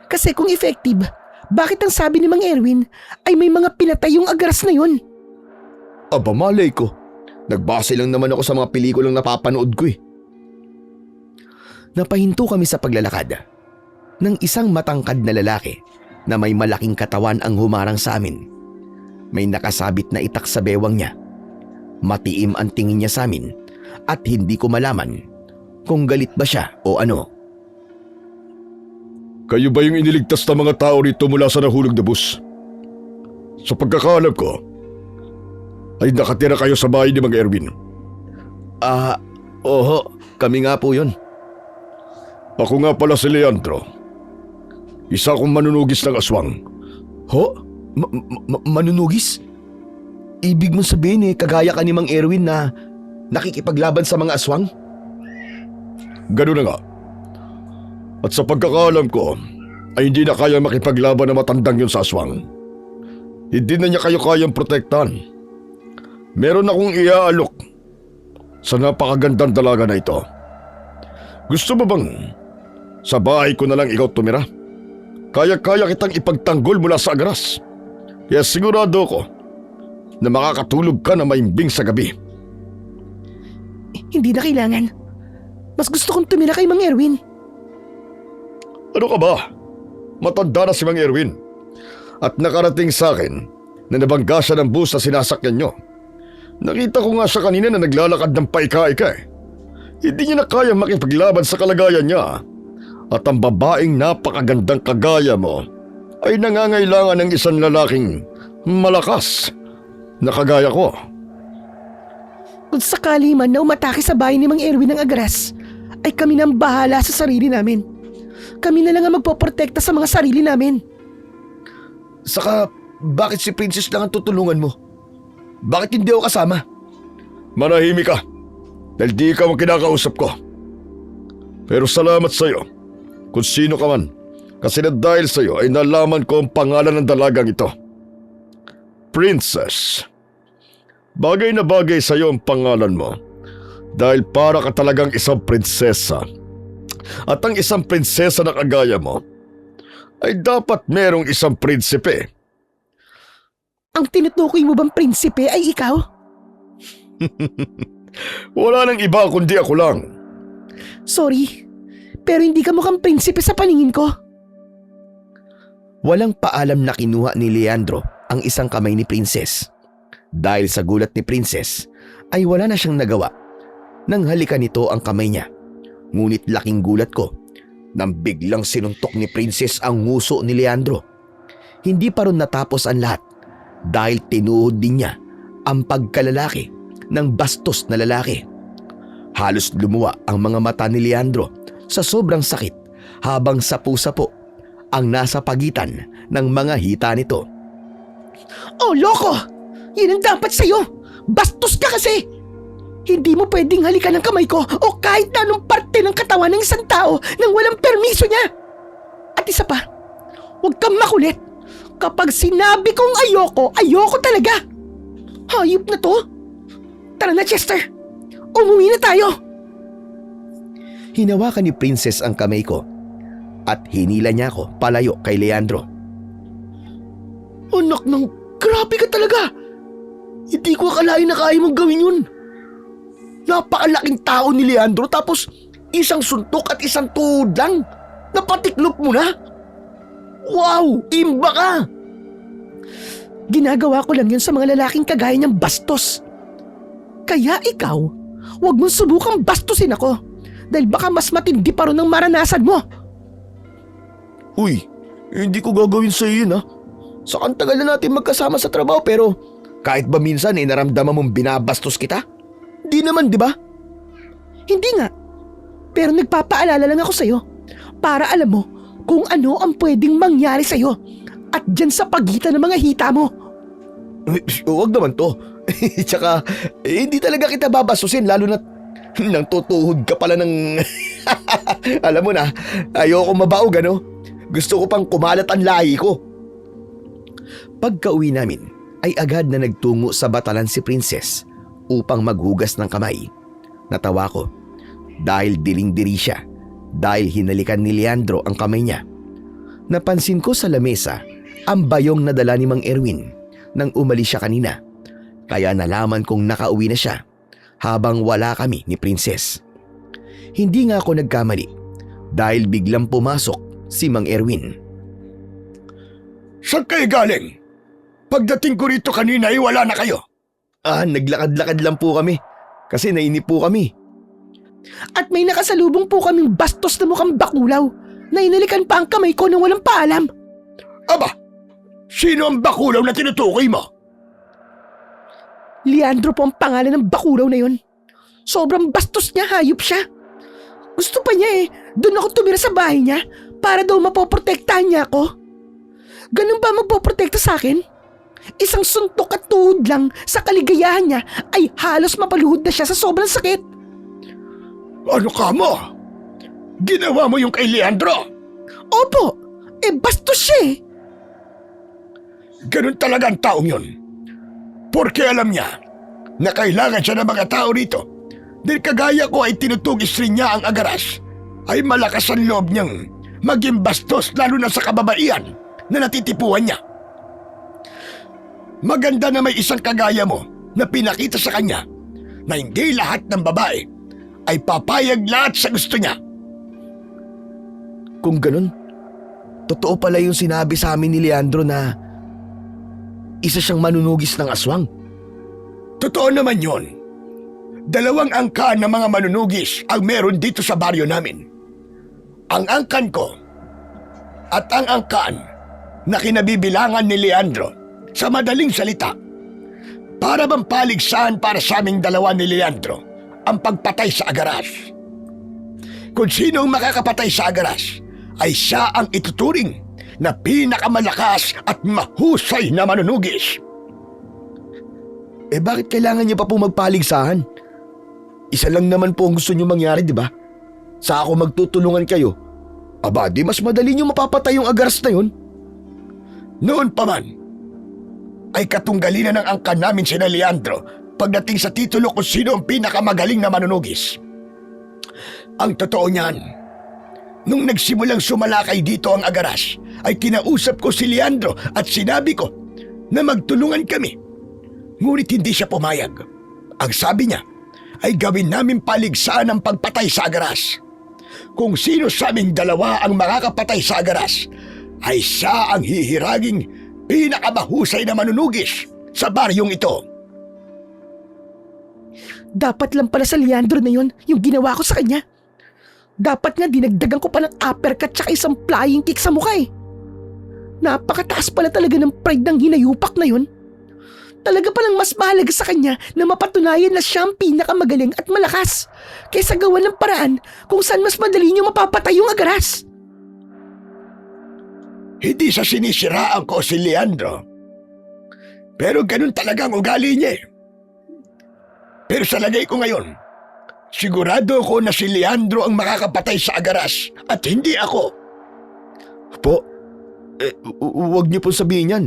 Kasi kung effective, bakit ang sabi ni Mang Erwin ay may mga pinatay yung agaras na yun? Aba malay ko. Nagbase lang naman ako sa mga pelikulang napapanood ko eh. Napahinto kami sa paglalakad ng isang matangkad na lalaki na may malaking katawan ang humarang sa amin. May nakasabit na itak sa bewang niya. Matiim ang tingin niya sa amin at hindi ko malaman kung galit ba siya o ano. Kayo ba yung iniligtas na mga tao rito mula sa nahulog na bus? Sa pagkakaalam ko, ay nakatira kayo sa bahay ni Mang Erwin. Oho, kami nga po yun. Ako nga pala si Leandro. Isa akong manunugis ng aswang. Ho? Manunugis? Ibig mong sabihin kagaya ka ni Mang Erwin na nakikipaglaban sa mga aswang? Ganun na nga. At sa pagkakaalam ko, ay hindi na kaya makipaglaban na matandang yun sa aswang. Hindi na niya kayo kayang protektahan. Meron akong iaalok sa napakagandang dalaga na ito. Gusto mo bang sa bahay ko na lang ikaw tumira? Kaya-kaya kitang ipagtanggol mula sa agras. Kaya sigurado ko na makakatulog ka na maimbing sa gabi. Hindi na kailangan. Mas gusto kong tumira kay Mang Erwin. Ano ka ba? Matanda na si Mang Erwin. At nakarating sa akin na nabangga siya ng bus na sinasakyan nyo. Nakita ko nga siya kanina na naglalakad ng paika-ika eh. Hindi niya na kayang makipaglaban sa kalagayan niya. At ang babaeng napakagandang kagaya mo ay nangangailangan ng isang lalaking malakas na kagaya ko. Kung sakali man na umatake sa bahay ni Mang Erwin ng agras, ay kami nang bahala sa sarili namin. Kami na lang ang magpoprotekta sa mga sarili namin. Saka, bakit si Princess lang ang tutulungan mo? Bakit hindi ako kasama? Manahimik ka dahil di ikaw ang kinakausap ko. Pero salamat sa'yo kung sino ka man, kasi na dahil sa'yo ay nalaman ko ang pangalan ng dalagang ito. Princess. Bagay na bagay sa'yo ang pangalan mo dahil para ka talagang isang prinsesa. At ang isang prinsesa na kagaya mo ay dapat merong isang prinsipe. Ang tinutukoy mo bang prinsipe ay ikaw? Wala nang iba kundi ako lang. Sorry, pero hindi ka mukhang prinsipe sa paningin ko. Walang paalam na kinuha ni Leandro ang isang kamay ni Princess. Dahil sa gulat ni Princess ay wala na siyang nagawa nang halikan nito ang kamay niya. Ngunit laking gulat ko nang biglang sinuntok ni Princess ang nguso ni Leandro. Hindi pa ron natapos ang lahat dahil tinuhod din niya ang pagkalalaki ng bastos na lalaki. Halos lumuwa ang mga mata ni Leandro sa sobrang sakit habang sapu-sapo ang nasa pagitan ng mga hita nito. Oh, loko! Yan ang dapat sa'yo! Bastos ka kasi! Hindi mo pwedeng halikan ng kamay ko o kahit na anong parte ng katawan ng isang tao nang walang permiso niya! At isa pa, huwag kang makulit! Kapag sinabi kong ayoko, ayoko talaga! Hayop na to! Tara na, Chester! Umuwi na tayo! Hinawakan ni Princess ang kamay ko at hinila niya ako palayo kay Leandro. Anak ng grabe ka talaga! Hindi ko akalain na kaya mong gawin yun. Napakalaking tao ni Leandro tapos isang suntok at isang tuhod lang. Napatiklop mo na. Wow! Imba ka! Ginagawa ko lang yun sa mga lalaking kagaya niyang bastos. Kaya ikaw, huwag mong subukang bastusin ako dahil baka mas matindi pa rin ang maranasan mo. Uy, hindi ko gagawin sa iyo yun ha. Sakang tagal na natin magkasama sa trabaho pero kahit ba minsan naramdaman mong binabastos kita? Di naman, di ba? Hindi nga. Pero nagpapaalala lang ako sa'yo para alam mo kung ano ang pwedeng mangyari sa'yo at dyan sa pagitan ng mga hita mo. Huwag naman to. Tsaka, hindi talaga kita babastusin lalo na nang tutuhod ka pala ng... Alam mo na, ayoko mabaog ano. Gusto ko pang kumalat ang lahi ko. Pagka-uwi namin, ay agad na nagtungo sa batalan si Princess upang maghugas ng kamay. Natawa ko dahil diling-diri siya dahil hinalikan ni Leandro ang kamay niya. Napansin ko sa lamesa ang bayong na dala ni Mang Erwin nang umalis siya kanina. Kaya nalaman kong nakauwi na siya habang wala kami ni Princess. Hindi nga ako nagkamali dahil biglang pumasok si Mang Erwin. Saan kayo galing? Pagdating ko rito kanina ay wala na kayo. Naglakad-lakad lang po kami kasi nainip po kami. At may nakasalubong po kaming bastos na mukhang bakulaw na inalikan pa ang kamay ko nang walang paalam. Aba, sino ang bakulaw na tinutukoy mo? Leandro po ang pangalan ng bakulaw na yun. Sobrang bastos niya, hayop siya. Gusto pa niya doon ako tumira sa bahay niya para daw mapoprotektahan niya ako. Ganun ba magpoprotekta sa akin? Isang suntok at tuhod lang sa kaligayahan niya ay halos mapaluhod na siya sa sobrang sakit. Ano ka mo? Ginawa mo yung kay Leandro? Opo, bastos siya eh. Ganun talaga ang taong yun. Porque alam niya na kailangan siya ng mga tao rito. Dahil kagaya ko ay tinutugis rin niya ang agaras, ay malakas ang loob niyang maging bastos lalo na sa kababaihan na natitipuan niya. Maganda na may isang kagaya mo na pinakita sa kanya na hindi lahat ng babae ay papayag lahat sa gusto niya. Kung ganun, totoo pala yung sinabi sa amin ni Leandro na isa siyang manunugis ng aswang. Totoo naman yun. 2 angkan ng mga manunugis ang meron dito sa baryo namin. Ang angkan ko at ang angkan na kinabibilangan ni Leandro, sa madaling salita, para bang paligsahan para sa aming 2 ni Leandro ang pagpatay sa agaras. Kung sino ang makakapatay sa agaras, ay siya ang ituturing na pinakamalakas at mahusay na manunugis. Bakit kailangan niyo pa po magpaligsahan? Isa lang naman po ang gusto niyo mangyari, di ba? Sa ako magtutulungan kayo, aba di mas madali niyo mapapatay yung agaras na yun. Noon pa man, ay katunggalin na ng angkan namin sina Leandro pagdating sa titulo kung sino ang pinakamagaling na manunugis. Ang totoo niyan, nung nagsimulang sumalakay dito ang agaras, ay kinausap ko si Leandro at sinabi ko na magtulungan kami. Ngunit hindi siya pumayag. Ang sabi niya ay gawin namin paligsahan ang pagpatay sa agaras. Kung sino sa aming 2 ang makakapatay sa agaras, ay siya ang hihiraging pinakamahusay na manunugis sa baryong ito. Dapat lang pala sa Leandro na yon yung ginawa ko sa kanya. Dapat nga dinagdagan ko pa ng uppercut tsaka isang flying kick sa mukha eh. Napakataas pala talaga ng pride ng hinayupak na yon. Talaga palang mas mahalaga sa kanya na mapatunayan na siya ang pinakamagaling at malakas kaysa gawan ng paraan kung saan mas madali niyo mapapatay yung agaras. Hindi sa sinisiraan ko si Leandro. Pero ganun talaga ang ugali niya eh. Pero sa lagay ko ngayon, sigurado ko na si Leandro ang makakapatay sa agaras at hindi ako. Po, huwag niyo po sabihin yan.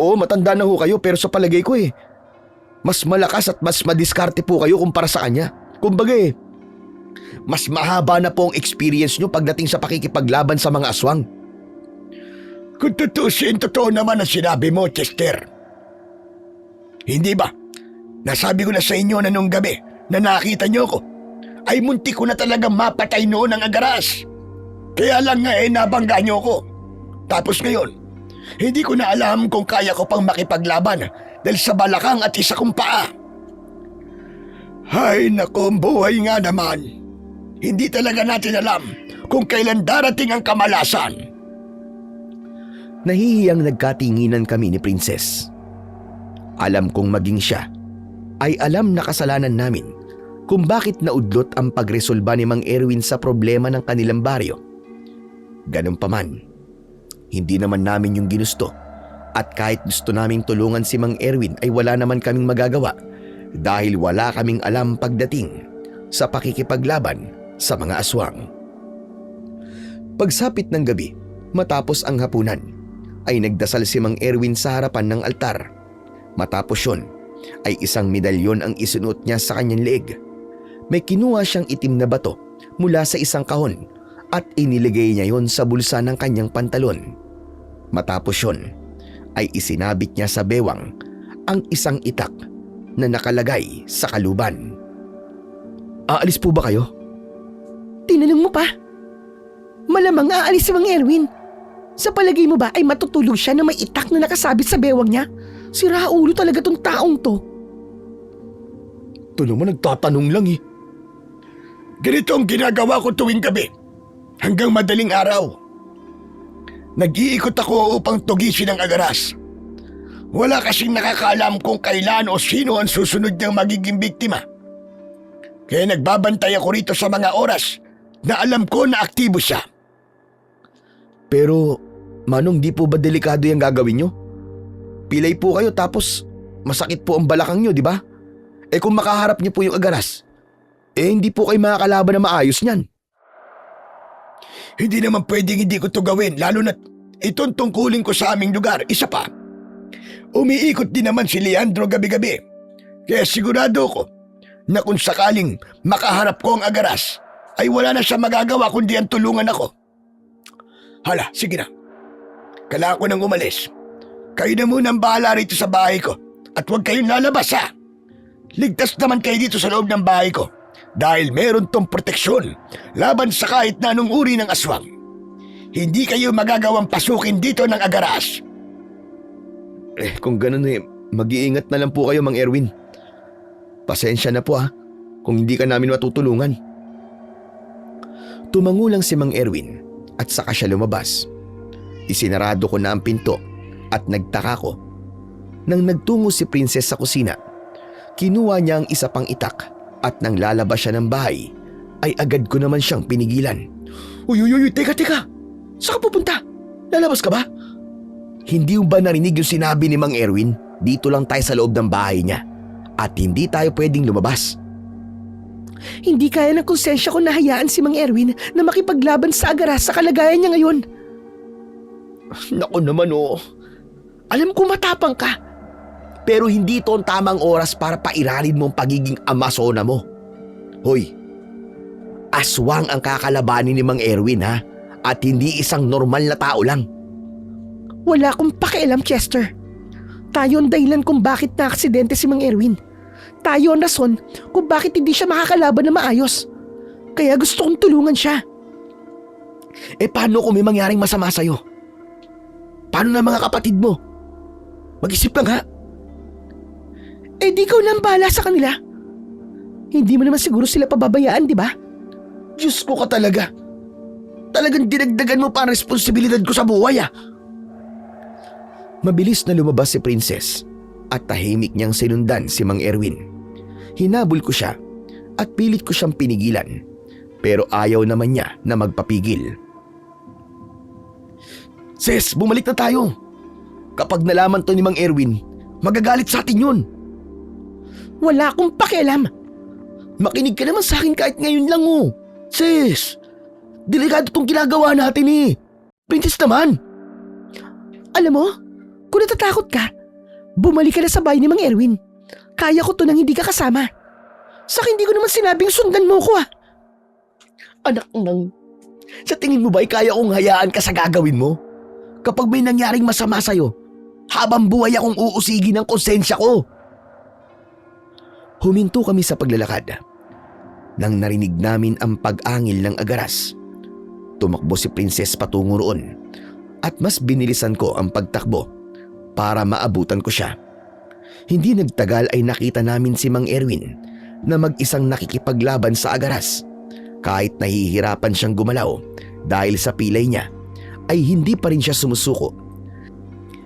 Oo, matanda na ho kayo pero sa palagay ko mas malakas at mas madiskarte po kayo kumpara sa kanya. Kumbaga mas mahaba na po ang experience niyo pagdating sa pakikipaglaban sa mga aswang. Kung tutusin, totoo naman ang sinabi mo, Chester. Hindi ba? Nasabi ko na sa inyo na nung gabi na nakita niyo ko, ay muntik ko na talagang mapatay noon ang agaras. Kaya lang nga nabangga niyo ko. Tapos ngayon, hindi ko na alam kung kaya ko pang makipaglaban dahil sa balakang at isa kong paa. Hay nako, buhay nga naman. Hindi talaga natin alam kung kailan darating ang kamalasan. Nahihiyang nagkatinginan kami ni Princess. Alam kong maging siya ay alam na kasalanan namin kung bakit naudlot ang pagresolba ni Mang Erwin sa problema ng kanilang baryo. Ganun pa man, hindi naman namin yung ginusto at kahit gusto naming tulungan si Mang Erwin ay wala naman kaming magagawa dahil wala kaming alam pagdating sa pakikipaglaban sa mga aswang. Pagsapit ng gabi, matapos ang hapunan, ay nagdasal si Mang Erwin sa harapan ng altar. Matapos yun, ay isang medalyon ang isinuot niya sa kanyang leeg. May kinuha siyang itim na bato mula sa isang kahon at iniligay niya yon sa bulsa ng kanyang pantalon. Matapos yun, ay isinabit niya sa bewang ang isang itak na nakalagay sa kaluban. Aalis po ba kayo? Tinanong mo pa? Malamang aalis si Mang Erwin. Sa palagay mo ba ay matutulog siya na may itak na nakasabit sa bewang niya? Sira ulo talaga tong taong to. Ito naman nagtatanong lang Ganito ang ginagawa ko tuwing gabi hanggang madaling araw. Nag-iikot ako upang tugisin ang agaras. Wala kasing nakakaalam kung kailan o sino ang susunod niyang magiging biktima. Kaya nagbabantay ako rito sa mga oras na alam ko na aktibo siya. Pero, Manong, di po ba delikado yung gagawin nyo? Pilay po kayo tapos masakit po ang balakang nyo, di ba? Kung makaharap niyo po yung agaras, hindi po kayo makakalaban na maayos niyan. Hindi naman pwedeng hindi ko to gawin, lalo na't itong tungkulin ko sa aming lugar. Isa pa, umiikot din naman si Leandro gabi-gabi. Kaya sigurado ko na kung sakaling makaharap ko ang agaras, ay wala na siya magagawa kundi ang tulungan ako. Hala, sige na. Kailangan ko nang umalis. Kayo na muna ang bahala rito sa bahay ko at huwag kayong lalabas ha. Ligtas naman kayo dito sa loob ng bahay ko dahil meron tong proteksyon laban sa kahit na anong uri ng aswang. Hindi kayo magagawang pasukin dito ng agaras. Kung ganun mag-iingat na lang po kayo, Mang Erwin. Pasensya na po kung hindi ka namin matutulungan. Tumango lang si Mang Erwin at saka siya lumabas. Isinarado ko na ang pinto at nagtaka ko. Nang nagtungo si Princess sa kusina, kinuha niya ang isa pang itak at nang lalabas siya ng bahay, ay agad ko naman siyang pinigilan. Uy, teka. Saan ka pupunta? Lalabas ka ba? Hindi mo ba narinig yung sinabi ni Mang Erwin? Dito lang tayo sa loob ng bahay niya at hindi tayo pwedeng lumabas. Hindi kaya ng konsensya ko na hayaan si Mang Erwin na makipaglaban sa agaras sa kalagayan niya ngayon. Naku naman Alam ko matapang ka. Pero hindi ito ang tamang oras para pairalin mo ang pagiging amasona mo. Hoy, aswang ang kakalabanin ni Mang Erwin at hindi isang normal na tao lang. Wala akong pakialam, Chester. Tayo ang dahilan kung bakit na-aksidente si Mang Erwin. Tayo ang rason kung bakit hindi siya makakalaban na maayos. Kaya gusto kong tulungan siya. Paano kung may mangyaring masama sa'yo? Paano na mga kapatid mo? Mag-isip lang Di ikaw na ang bahala sa kanila. Hindi mo naman siguro sila pababayaan, di ba? Diyos ko ka talaga. Talagang dinagdagan mo pa ang responsibilidad ko sa buhay Mabilis na lumabas si Princess at tahimik niyang sinundan si Mang Erwin. Hinabol ko siya at pilit ko siyang pinigilan, pero ayaw naman niya na magpapigil. Sis, bumalik na tayo. Kapag nalaman to ni Mang Erwin, magagalit sa atin yun. Wala akong pakialam. Makinig ka naman sa akin kahit ngayon lang Sis, delikado tong ginagawa natin Princess naman. Alam mo, kung natatakot ka, bumalik ka na sa bahay ni Mang Erwin. Kaya ko to nang hindi ka kasama. Saka hindi ko naman sinabing sundan mo ko Anak nang, sa tingin mo ba kaya kong hayaan ka sa gagawin mo? Kapag may nangyaring masama sa'yo, habang buhay akong uusigin ng konsensya ko. Huminto kami sa paglalakad. Nang narinig namin ang pag-angil ng agaras, tumakbo si Princess patungo roon at mas binilisan ko ang pagtakbo para maabutan ko siya. Hindi nagtagal ay nakita namin si Mang Erwin na mag-isang nakikipaglaban sa agaras. Kahit nahihirapan siyang gumalaw dahil sa pilay niya, ay hindi pa rin siya sumusuko.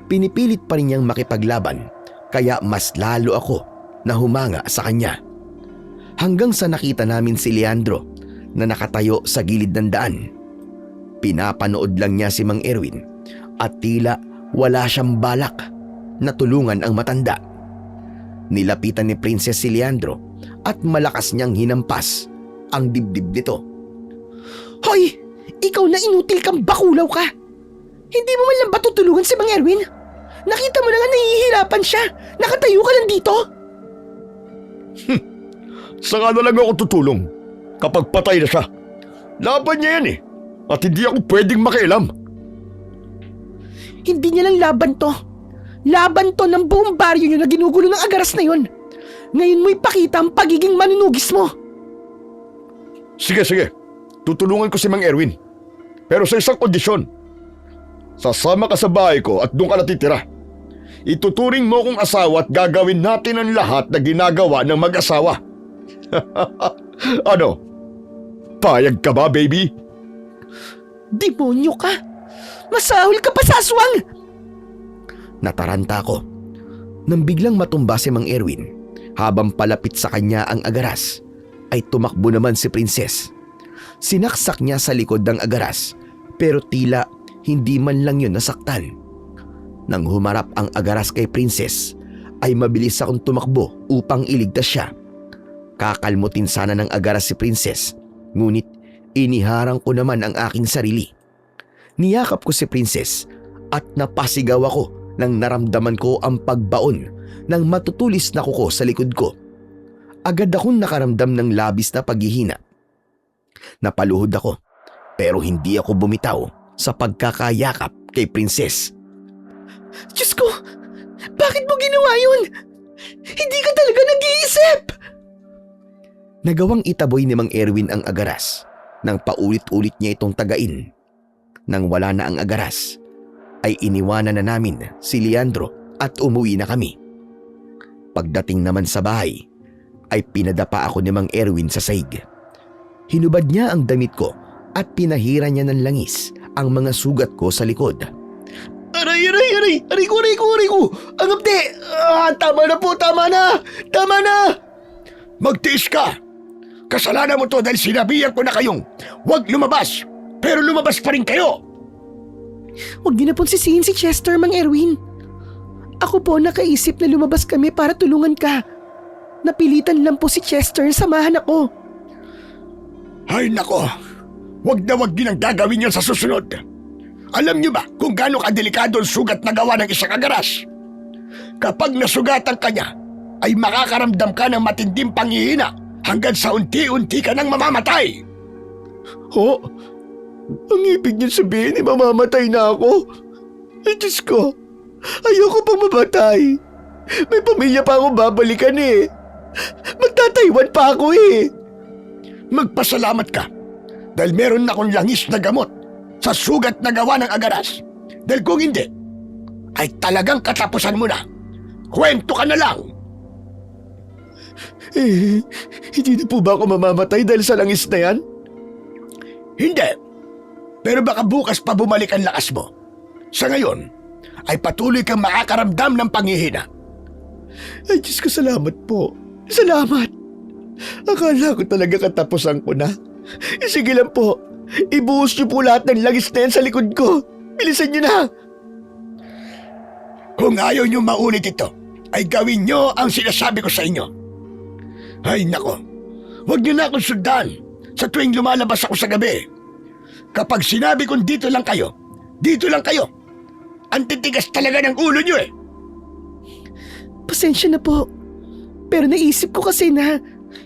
Pinipilit pa rin niyang makipaglaban kaya mas lalo ako na humanga sa kanya. Hanggang sa nakita namin si Leandro na nakatayo sa gilid ng daan. Pinapanood lang niya si Mang Erwin at tila wala siyang balak na tulungan ang matanda. Nilapitan ni Princess si Leandro at malakas niyang hinampas ang dibdib nito. Hoy! Ikaw na inutil kang bakulaw ka! Hindi mo man lang ba tutulungan si Mang Erwin? Nakita mo na nga nahihirapan siya! Nakatayo ka lang dito! Saka na lang ako tutulong kapag patay na siya. Laban niya yan at hindi ako pwedeng makialam. Hindi niya lang laban to. Laban to ng buong baryo niyo na ginugulo ng agaras na yun. Ngayon mo ipakita ang pagiging manunugis mo. Sige. Tutulungan ko si Mang Erwin. Pero sa isang kondisyon. Sasama ka sa bahay ko at doon ka natitira. Ituturing mo kong asawa at gagawin natin ang lahat na ginagawa ng mag-asawa. Ano? Payag ka ba, baby? Demonyo ka! Masahol ka pa sa aswang! Nataranta ako nang biglang matumba si Mang Erwin. Habang palapit sa kanya ang agaras, ay tumakbo naman si Princess. Sinaksak niya sa likod ng agaras pero tila hindi man lang yun nasaktan. Nang humarap ang agaras kay Princess, ay mabilis akong tumakbo upang iligtas siya. Kakalmutin sana ng agaras si Princess, ngunit iniharang ko naman ang aking sarili. Niyakap ko si Princess at napasigaw ako nang naramdaman ko ang pagbaon ng matutulis na kuko sa likod ko. Agad akong nakaramdam ng labis na paghihina. Napaluhod ako pero hindi ako bumitaw sa pagkakayakap kay Princess. Diyos ko, bakit mo ginawa yun? Hindi ka talaga nag-iisip! Nagawang itaboy ni Mang Erwin ang agaras nang paulit-ulit niya itong tagain. Nang wala na ang agaras, ay iniwanan na namin si Leandro at umuwi na kami. Pagdating naman sa bahay, ay pinadapa ako ni Mang Erwin sa sahig. Hinubad niya ang damit ko at pinahira niya ng langis ang mga sugat ko sa likod. Aray! Aray ko! Ang apte! Tama na po! Tama na! Magtiis ka! Kasalanan mo to dahil sinabihan ko na kayong huwag lumabas, pero lumabas pa rin kayo! Huwag niyo na pong sisihin si Chester, Mang Erwin. Ako po nakaisip na lumabas kami para tulungan ka. Napilitan lang po si Chester, samahan ako. Ay nako, huwag na huwag din ang gagawin niyo sa susunod. Alam niyo ba kung gaano kadelikado ang sugat na gawa ng isang agaras? Kapag nasugatan ka niya, ay makakaramdam ka ng matinding panghihina hanggang sa unti-unti ka nang mamamatay. Ho? Ang ibig niyo sabihin ay mamamatay na ako? Ay Diyos ko, ayoko pang mamatay. May pamilya pa akong babalikan eh. Magtataiwan pa ako eh. Magpasalamat ka dahil meron na akong langis na gamot sa sugat na gawa ng agaras. Dahil kung hindi, ay talagang katapusan mo na. Kwento ka na lang. Hindi na po ba ako mamamatay dahil sa langis na yan? Hindi. Pero baka bukas pa bumalik ang lakas mo. Sa ngayon, ay patuloy kang makakaramdam ng panghihina. Ay Diyos ko, salamat po. Salamat. Akala ko talaga katapusan ko na. Sige lang po. Ibuhos niyo po lahat ng langis na yan sa likod ko. Bilisan niyo na. Kung ayaw niyo maulit ito, ay gawin niyo ang sinasabi ko sa inyo. Ay nako, huwag niyo na akong sundan sa tuwing lumalabas ako sa gabi. Kapag sinabi kong dito lang kayo, ang titigas talaga ng ulo niyo eh. Pasensya na po. Pero naisip ko kasi na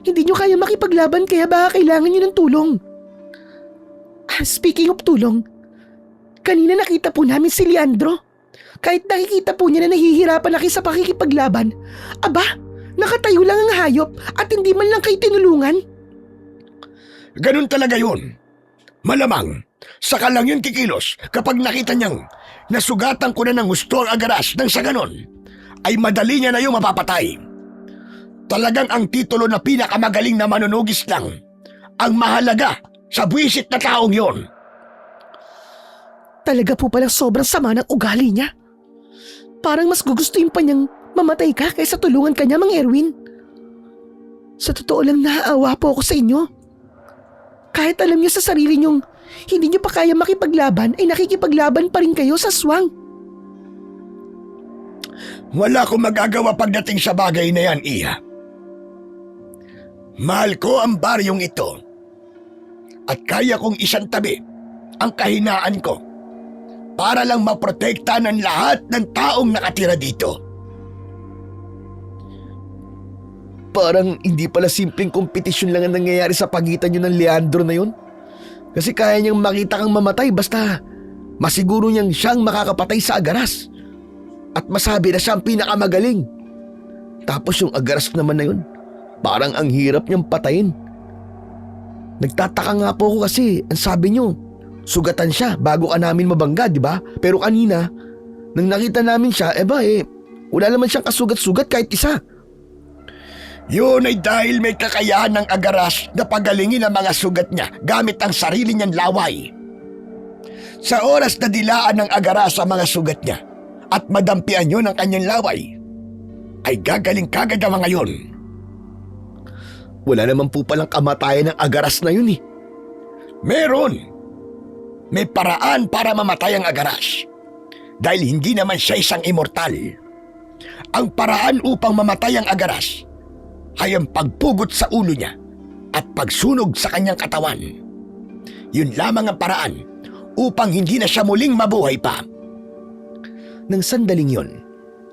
hindi niyo kaya makipaglaban kaya baka kailangan niyo ng tulong. Speaking of tulong, kanina nakita po namin si Leandro. Kahit nakikita po niya na nahihirapan na kayo sa pakikipaglaban, aba, nakatayo lang ang hayop at hindi man lang kayo tinulungan. Ganun talaga yun. Malamang, saka lang yun kikilos kapag nakita niyang nasugatan ko na ng gusto ang agaras nang sa ganon, ay madali niya na yung mapapatay. Talagang ang titulo na pinakamagaling na manunugis lang ang mahalaga sa buwisit na taong yon. Talaga po palang sobrang sama ng ugali niya. Parang mas gugustuhin pa niyang mamatay ka kaysa tulungan ka niya, Mang Erwin. Sa totoo lang naaawa po ako sa inyo. Kahit alam niyo sa sarili niyong hindi niyo pa kaya makipaglaban ay nakikipaglaban pa rin kayo sa swang. Wala akong magagawa pagdating sa bagay na yan, Iha. Mahal ko ang baryong ito at kaya kong isantabi ang kahinaan ko para lang maprotekta ng lahat ng taong nakatira dito. Parang hindi pala simpleng kompetisyon lang ang nangyayari sa pagitan niyo ng Leandro na yun. Kasi kaya niyang makita kang mamatay basta masiguro niyang siyang makakapatay sa agaras. At masabi na siya ang pinakamagaling. Tapos yung agaras naman na yun, parang ang hirap niyang patayin. Nagtataka nga po ako kasi ang sabi niyo, sugatan siya bago ka namin mabangga, di ba? Pero kanina, nang nakita namin siya, wala naman siyang kasugat-sugat kahit isa. Yun ay dahil may kakayahan ng agaras na pagalingin ang mga sugat niya gamit ang sarili niyang laway. Sa oras na dilaan ng agaras ang mga sugat niya at madampian yun ang kanyang laway, ay gagaling kagad ang mga yun. Wala naman po palang kamatayan ng agaras na yun eh. Meron. May paraan para mamatay ang agaras. dahil hindi naman siya isang immortal. Ang paraan upang mamatay ang agaras ay ang pagpugot sa ulo niya at pagsunog sa kanyang katawan. Yun lamang ang paraan upang hindi na siya muling mabuhay pa. Nang sandaling yon,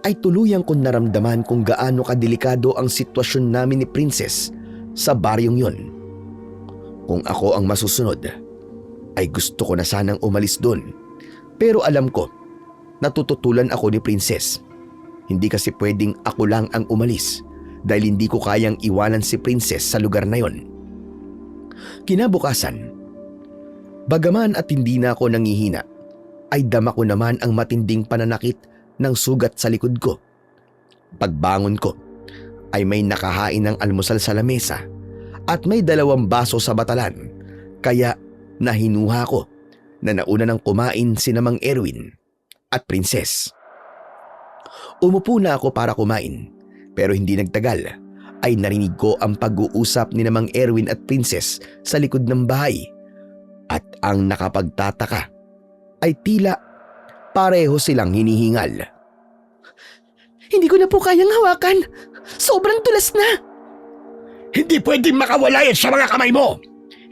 ay tuluyang kong naramdaman kung gaano kadelikado ang sitwasyon namin ni Princess sa baryong yon. Kung ako ang masusunod, ay gusto ko na sanang umalis doon. Pero alam ko, natututulan ako ni Princess. Hindi kasi pwedeng ako lang ang umalis dahil hindi ko kayang iwanan si Princess sa lugar na yon. Kinabukasan, bagaman at hindi na ako nangihina, ay dama ko naman ang matinding pananakit ng sugat sa likod ko. Pagbangon ko, ay may nakahain ng almusal sa lamesa at may 2 baso sa batalan, kaya nahinuha ko na nauna nang kumain si Mang Erwin at Princess. Umupo na ako para kumain, pero hindi nagtagal ay narinig ko ang pag-uusap ni Mang Erwin at Princess sa likod ng bahay. At ang nakapagtataka ay tila pareho silang hinihingal. Hindi ko na po kayang hawakan. Sobrang tulas na. Hindi pwedeng makawala yan sa mga kamay mo.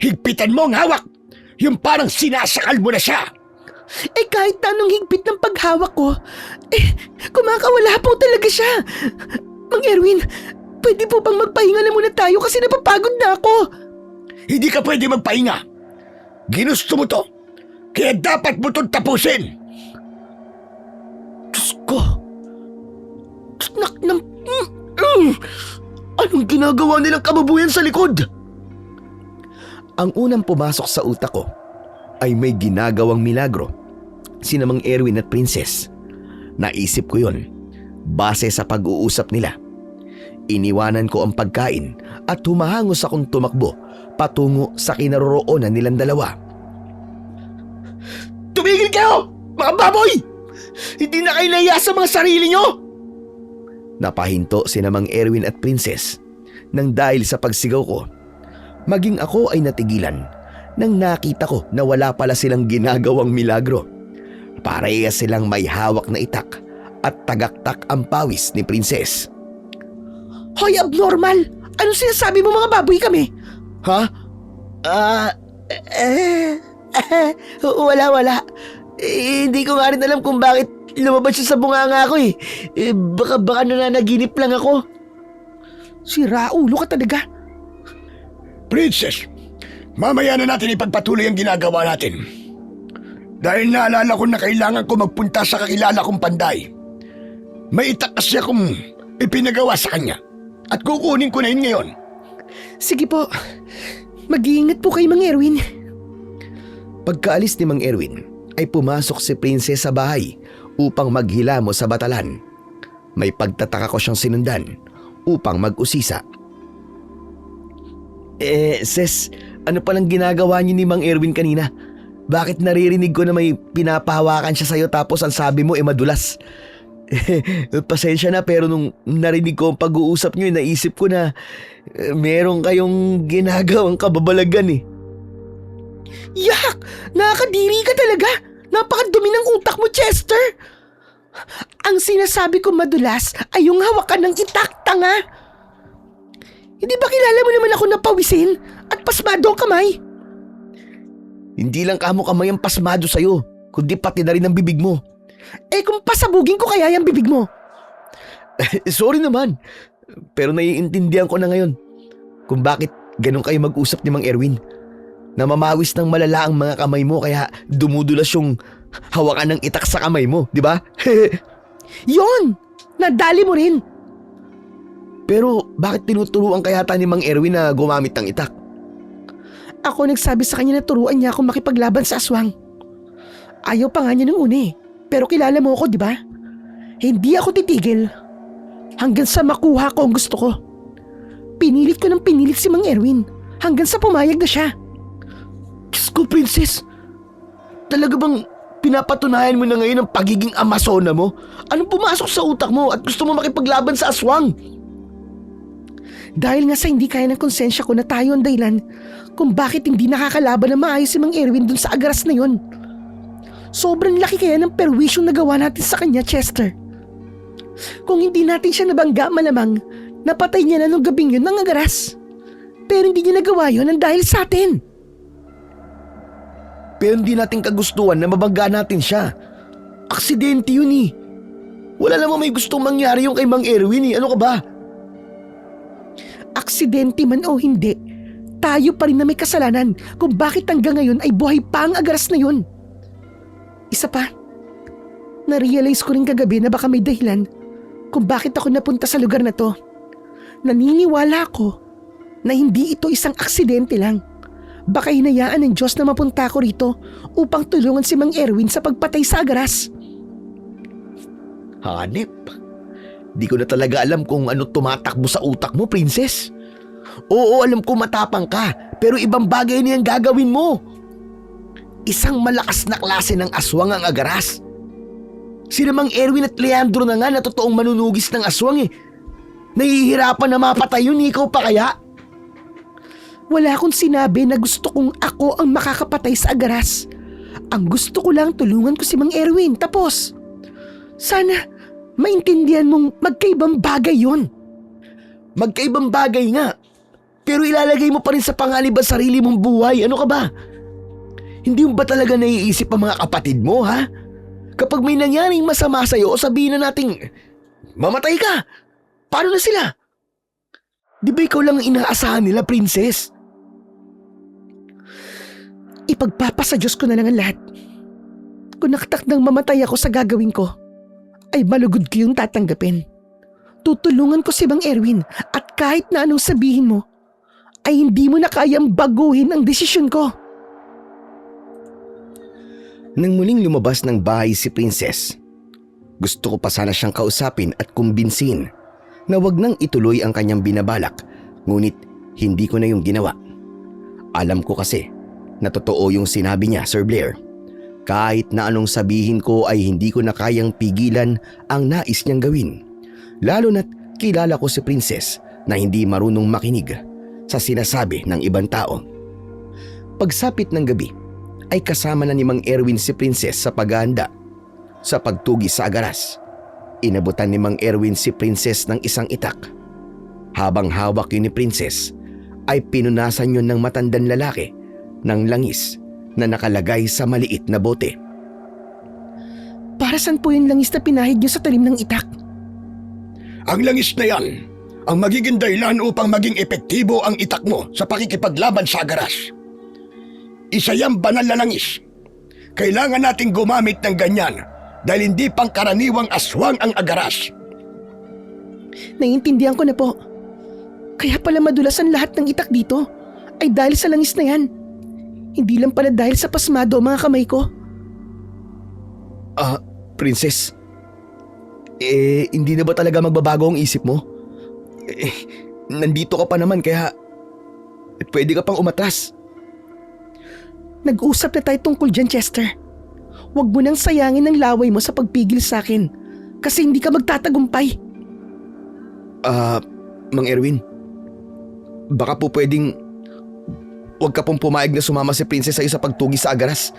Higpitan mo ang hawak. Yung parang sinasakal mo na siya. Kahit anong higpit ng paghawak ko, kumakawala po talaga siya. Mang Erwin, pwede po bang magpahinga na muna tayo kasi napapagod na ako? Hindi ka pwede magpahinga. Ginusto mo to. Kaya dapat mo itong tapusin. Diyos ko. Anong ginagawa nilang kababuyan sa likod? Ang unang pumasok sa utak ko ay may ginagawang milagro si Mang Erwin at Princess. Naisip ko yon base sa pag-uusap nila. Iniwanan ko ang pagkain at humahangos akong tumakbo patungo sa kinaroroonan nilang dalawa. Tumigil kayo, mga baboy! Hindi na kayo nahiya sa mga sarili nyo! Napahinto si Mang Erwin at Princess nang dahil sa pagsigaw ko. Maging ako ay natigilan nang nakita ko na wala pala silang ginagawang milagro. Parehas silang may hawak na itak at tagaktak ang pawis ni Princess. Hoy, abnormal! Anong sinasabi mo, mga baboy kami? Ha? Wala. Hindi ko nga rin alam kung bakit lumabas siya sa bunganga ko eh. Baka nananaginip lang ako. Si Raulo ka talaga. Princess, mamaya na natin ipagpatuloy ang ginagawa natin. Dahil naalala ko na kailangan ko magpunta sa kakilala kong panday. May itak kasi akong ipinagawa sa kanya at kukunin ko na yun ngayon. Sige po. Mag-iingat po kayo, Mang Erwin. Pagkaalis ni Mang Erwin ay pumasok si Princess sa bahay upang maghilamo sa batalan. May pagtataka ko siyang sinundan upang mag-usisa. Sis, ano palang ginagawa niyo ni Mang Erwin kanina? Bakit naririnig ko na may pinapahawakan siya sa'yo tapos ang sabi mo madulas? Pasensya na pero nung narinig ko ang pag-uusap niyo, naisip ko na meron kayong ginagawang kababalagan eh. Yak! Nakakadiri ka talaga! Napakadumi ng utak mo, Chester! Ang sinasabi ko madulas ay yung hawakan ng itak, tanga! Hindi ba kilala mo naman ako napawisin at pasmado ang kamay? Hindi lang kamo kamay ang pasmado sa'yo, kundi pati na rin ang bibig mo. Kung pasabugin ko kaya yung bibig mo? Sorry naman, pero naiintindihan ko na ngayon kung bakit ganun kayo mag-usap ni Mang Erwin. Namamawis ng malala ang mga kamay mo kaya dumudulas yung hawakan ng itak sa kamay mo, di ba? Yon! Nadali mo rin! Pero bakit tinuturuan kayata ni Mang Erwin na gumamit ng itak? Ako nagsabi sa kanya na turuan niya ako makipaglaban sa aswang. Ayaw pa nga niya nung una eh. Pero kilala mo ako, di ba? Hindi ako titigil hanggang sa makuha ko ang gusto ko. Pinilit ko ng pinilit si Mang Erwin hanggang sa pumayag na siya. Diyos ko, Princess! Talaga bang pinapatunayan mo na ngayon ang pagiging Amazona mo? Anong pumasok sa utak mo at gusto mo makipaglaban sa aswang? Dahil nga sa hindi kaya ng konsensya ko na tayo ang dahilan kung bakit hindi nakakalaban na maayos si Mang Erwin dun sa agaras na yon. Sobrang laki kaya ng perwisyong nagawa natin sa kanya, Chester. Kung hindi natin siya nabangga, malamang napatay niya na nung gabing yun ng agaras. Pero hindi niya nagawa yun ng dahil sa atin. Pero hindi natin kagustuhan na mabangga natin siya. Aksidente yun eh. Wala namang may gustong mangyari yung kay Mang Erwin eh. Ano ka ba? Aksidente man o hindi, tayo pa rin na may kasalanan kung bakit hanggang ngayon ay buhay pa ang agaras na yun. Isa pa, na-realize ko rin kagabi na baka may dahilan kung bakit ako napunta sa lugar na to. Naniniwala ako na hindi ito isang aksidente lang. Baka hinayaan ng Diyos na mapunta ako rito upang tulungan si Mang Erwin sa pagpatay sa agaras. Hanep. Di ko na talaga alam kung ano tumatakbo sa utak mo, Princess. Oo, alam ko matapang ka, pero ibang bagay niyang gagawin mo. Isang malakas na klase ng aswang ang agaras. Sina Mang Erwin at Leandro na nga na totoong manunugis ng aswang eh. Nahihirapan na mapatay yun, ikaw pa kaya? Wala akong sinabi na gusto kong ako ang makakapatay sa agaras. Ang gusto ko lang tulungan ko si Mang Erwin, tapos. Sana maintindihan mong magkaibang bagay yon. Magkaibang bagay nga. Pero ilalagay mo pa rin sa panganib ang sarili mong buhay. Ano ka ba? Hindi mo ba talaga naiisip ang mga kapatid mo, ha? Kapag may nangyaring masama sa'yo o sabihin na nating mamatay ka, paano na sila? Di ba ikaw lang ang inaasahan nila, Princess? Ipagpapasa Diyos ko na lang ang lahat. Kung nakatakdang mamatay ako sa gagawin ko, ay malugod ko yung tatanggapin. Tutulungan ko si Mang Erwin at kahit na anong sabihin mo, ay hindi mo na kayang baguhin ang desisyon ko. Nang muling lumabas ng bahay si Princess, gusto ko pa sana siyang kausapin at kumbinsin na wag nang ituloy ang kanyang binabalak, ngunit hindi ko na yung ginawa. Alam ko kasi na totoo yung sinabi niya, Sir Blair. Kahit na anong sabihin ko ay hindi ko na kayang pigilan ang nais niyang gawin. Lalo na't kilala ko si Princess na hindi marunong makinig sa sinasabi ng ibang tao. Pagsapit ng gabi ay kasama na ni Mang Erwin si Princess sa paghahanda sa pagtugi sa agaras. Inabutan ni Mang Erwin si Princess ng isang itak. Habang hawak yun ni Princess ay pinunasan yun ng matandang lalaki ng langis na nakalagay sa maliit na bote. Para saan po yung langis na pinahid niyo sa talim ng itak? Ang langis na yan ang magiging dahilan upang maging epektibo ang itak mo sa pakikipaglaban sa agaras. Isa yang banal na langis. Kailangan nating gumamit ng ganyan dahil hindi pangkaraniwang aswang ang agaras. Naiintindihan ko na po. Kaya pala madulas ang lahat ng itak dito ay dahil sa langis na yan. Hindi lang pala dahil sa pasmado ang mga kamay ko. Princess, hindi na ba talaga magbabago ang isip mo? Nandito ka pa naman kaya pwede ka pang umatras. Nag-usap na tayo tungkol dyan, Chester. Huwag mo nang sayangin ang laway mo sa pagpigil sa akin kasi hindi ka magtatagumpay. Mang Erwin, baka po pwedeng huwag ka pong pumayag na sumama si Princess sa'yo sa pagtugi sa agaras.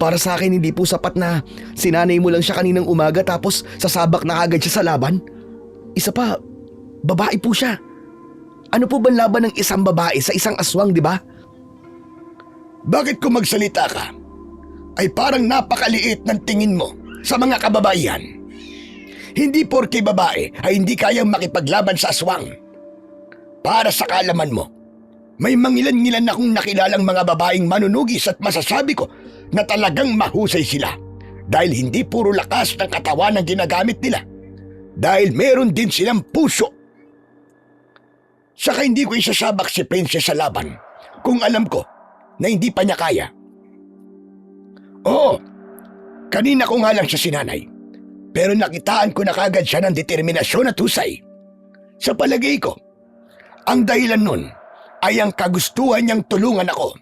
Para sa akin hindi po sapat na sinanay mo lang siya kaninang umaga tapos sasabak na agad siya sa laban. Isa pa, babae po siya. Ano po ba laban ng isang babae sa isang aswang, di ba? Bakit kung magsalita ka ay parang napakaliit ng tingin mo sa mga kababaihan? Hindi porke babae ay hindi kayang makipaglaban sa aswang. Para sa kaalaman mo, may mangilan-ngilan akong nakilalang mga babaeng manunugis at masasabi ko na talagang mahusay sila dahil hindi puro lakas ng katawan ang ginagamit nila. Dahil meron din silang puso. Saka hindi ko isasabak si Princess sa laban kung alam ko na hindi pa niya kaya. Oo, kanina ko nga lang siya sinanay. Pero nakitaan ko na kagad siya ng determinasyon at husay. Sa palagay ko, ang dahilan nun ay ang kagustuhan niyang tulungan ako.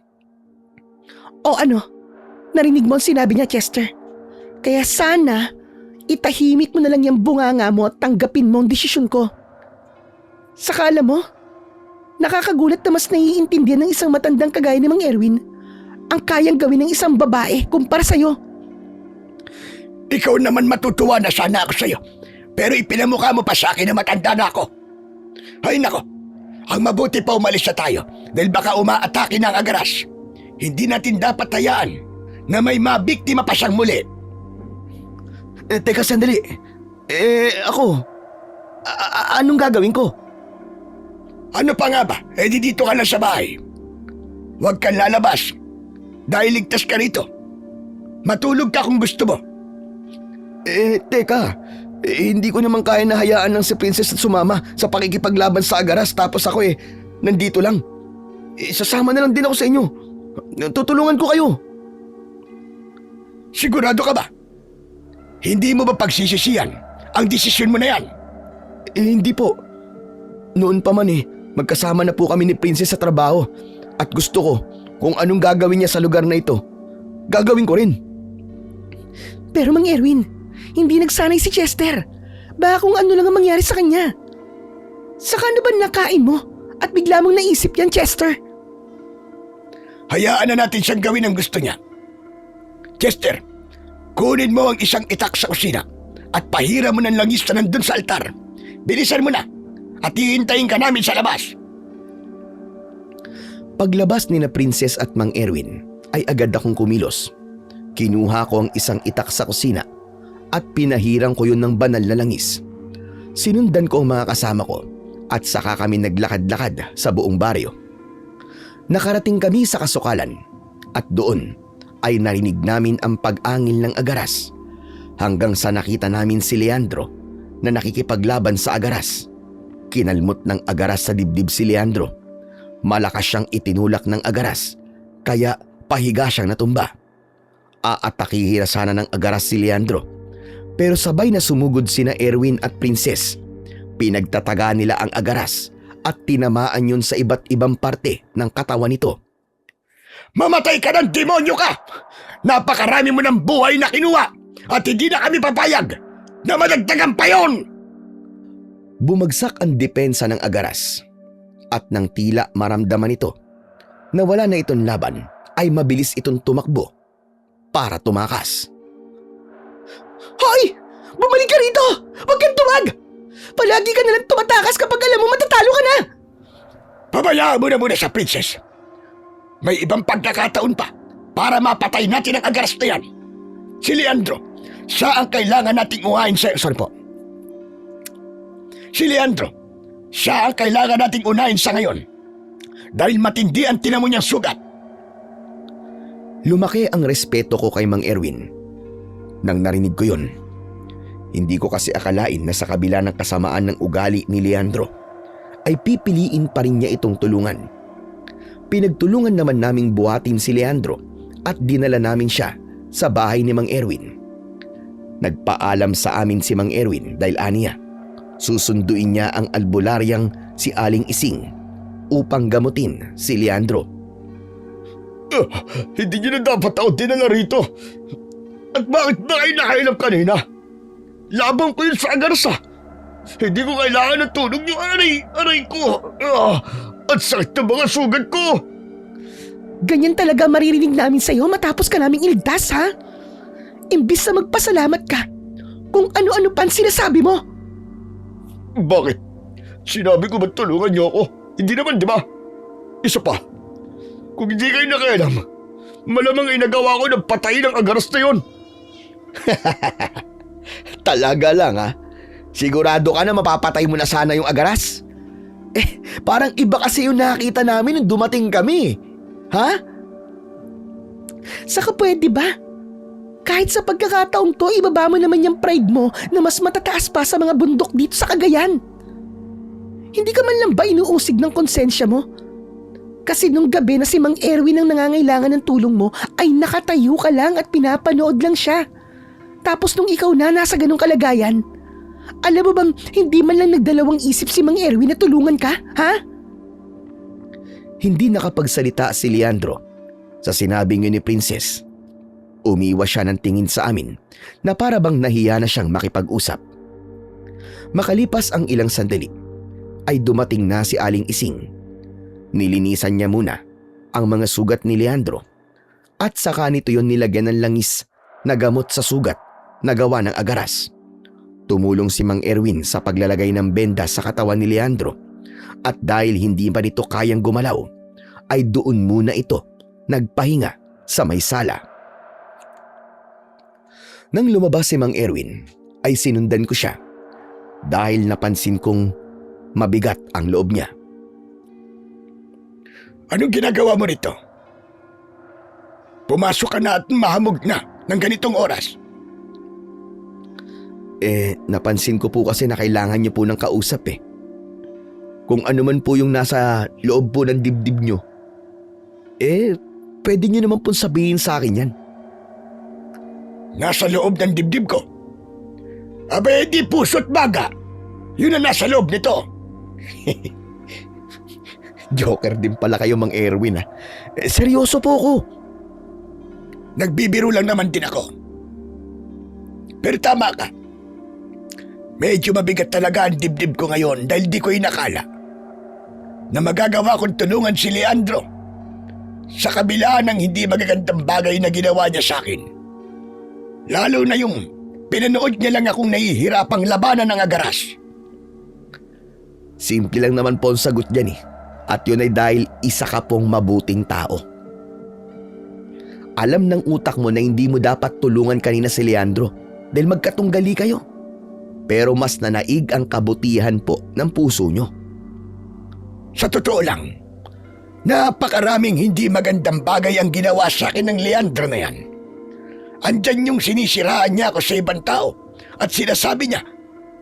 O ano, narinig mo ang sinabi niya, Chester. Kaya sana, itahimik mo na lang yung bunganga mo at tanggapin mo ang desisyon ko. Saka alam mo, nakakagulat na mas naiintindihan ng isang matandang kagaya ni Mang Erwin ang kayang gawin ng isang babae kumpara sa'yo. Ikaw naman matutuwa na sana ako sa'yo. Pero ipinamukha mo pa sa akin na matanda na ako. Ay nako, ang mabuti pa umalis na tayo dahil baka umaatake ng agaras. Hindi natin dapat hayaan na may mabiktima pa siyang muli. Teka sandali. Ako, anong gagawin ko? Ano pa nga ba? Di dito ka lang sa bahay. Huwag kang lalabas dahil ligtas ka rito. Matulog ka kung gusto mo. Teka. Hindi ko naman kaya na hayaan ng si Princess at sumama sa pakikipaglaban sa agaras tapos ako nandito lang. Sasama na lang din ako sa inyo. Tutulungan ko kayo. Sigurado ka ba? Hindi mo ba pagsisisihan ang desisyon mo na yan? Hindi po. Noon pa man magkasama na po kami ni Princess sa trabaho at gusto ko kung anong gagawin niya sa lugar na ito. Gagawin ko rin. Pero Mang Erwin, hindi nagsanay si Chester. Baka kung ano lang ang mangyari sa kanya. Saka ano ba nakain mo at bigla mong naisip yan, Chester? Hayaan na natin siyang gawin ang gusto niya. Chester, kunin mo ang isang itak sa kusina at pahira mo ng langis na nandun sa altar. Bilisan mo na at hihintayin ka namin sa labas. Paglabas ni na Princess at Mang Erwin ay agad akong kumilos. Kinuha ko ang isang itak sa kusina at pinahirang ko yun ng banal na langis. Sinundan ko ang mga kasama ko at saka kami naglakad-lakad sa buong baryo. Nakarating kami sa kasukalan at doon ay narinig namin ang pag-angil ng agaras hanggang sa nakita namin si Leandro na nakikipaglaban sa agaras. Kinalmot ng agaras sa dibdib si Leandro. Malakas siyang itinulak ng agaras kaya pahiga siyang natumba. Aatakihira sana ng agaras si Leandro pero sabay na sumugod sina Erwin at Princess. Pinagtataga nila ang agaras at tinamaan yun sa iba't ibang parte ng katawan nito. Mamatay ka ng demonyo ka! Napakarami mo ng buhay na kinuha at hindi na kami papayag na madagdagan pa yon! Bumagsak ang depensa ng agaras at nang tila maramdaman ito na wala na itong laban ay mabilis itong tumakbo para tumakas. Hoy! Bumalik ka rito! Huwag kang tuwag! Palagi ka nalang tumatakas kapag alam mo matatalo ka na! Pabayaan mo na muna sa Princess. May ibang pagkakataon pa para mapatay natin ang agaras na yan. Si Leandro, siya ang kailangan nating unahin sa... Si Leandro, siya ang kailangan nating unahin sa ngayon. Dahil matindi ang tinamo niyang sugat. Lumaki ang respeto ko kay Mang Erwin. Nang narinig ko yun, hindi ko kasi akalain na sa kabila ng kasamaan ng ugali ni Leandro, ay pipiliin pa rin niya itong tulungan. Pinagtulungan naman naming buhatin si Leandro at dinala namin siya sa bahay ni Mang Erwin. Nagpaalam sa amin si Mang Erwin dahil aniya, susunduin niya ang albularyang si Aling Ising upang gamutin si Leandro. Hindi niyo na dapat ako dinala rito. At bakit ba kayo nakailam kanina? Labang ko yun sa agarsa. Hindi ko kailangan ng tulong niyo, aray ko. At sakit ng mga sugat ko. Ganyan talaga maririnig namin sa'yo matapos ka naming iligtas, ha? Imbis na magpasalamat ka, kung ano-ano pa ang sinasabi mo. Bakit? Sinabi ko ba tulungan niyo ako? Hindi naman, di ba? Isa pa, kung hindi kayo nakialam, malamang inagawa ko ng patayin ang agaras na yun. Talaga lang ha? Sigurado ka na mapapatay mo na sana yung agaras? Parang iba kasi yung nakita namin nung dumating kami. Ha? Saka pwede ba? Kahit sa pagkakataong to, ibaba mo naman yung pride mo na mas matataas pa sa mga bundok dito sa Cagayan. Hindi ka man lang ba inuusig ng konsensya mo? Kasi nung gabi na si Mang Erwin ang nangangailangan ng tulong mo ay nakatayo ka lang at pinapanood lang siya. Tapos nung ikaw na nasa ganong kalagayan, alam mo bang hindi man lang nagdalawang isip si Mang Erwin na tulungan ka, ha? Hindi nakapagsalita si Leandro sa sinabing yun ni Princess. Umiwas siya ng tingin sa amin na para bang nahiya na siyang makipag-usap. Makalipas ang ilang sandali ay dumating na si Aling Ising. Nilinisan niya muna ang mga sugat ni Leandro at saka nito yon nilagyan ng langis na gamot sa sugat na gawa ng agaras. Tumulong si Mang Erwin sa paglalagay ng benda sa katawan ni Leandro at dahil hindi pa nito kayang gumalaw, ay doon muna ito nagpahinga sa may sala. Nang lumabas si Mang Erwin, ay sinundan ko siya dahil napansin kong mabigat ang loob niya. Anong ginagawa mo rito? Pumasok ka na at mahamog na ng ganitong oras. Napansin ko po kasi na kailangan niyo po ng kausap eh. Kung ano man po yung nasa loob po ng dibdib niyo, pwede niyo naman po sabihin sa akin yan. Nasa loob ng dibdib ko? Abay, di puso't baga. Yun ang nasa loob nito. Joker din pala kayo, Mang Erwin. Seryoso po ako. Nagbibiro lang naman din ako. Pero tama ka. Medyo mabigat talaga ang dibdib ko ngayon dahil di ko inakala na magagawa kong tulungan si Leandro sa kabila ng hindi magagandang bagay na ginawa niya sa akin. Lalo na yung pinanood niya lang akong nahihirapang labanan ng agaras. Simple lang naman po ang sagot dyan eh. At yun ay dahil isa ka pong mabuting tao. Alam ng utak mo na hindi mo dapat tulungan kanina si Leandro dahil magkatunggali kayo. Pero mas nanaig ang kabutihan po ng puso nyo. Sa totoo lang, napakaraming hindi magandang bagay ang ginawa sa akin ng Leandro na yan. Andyan yung sinisiraan niya ako sa ibang tao at sinasabi niya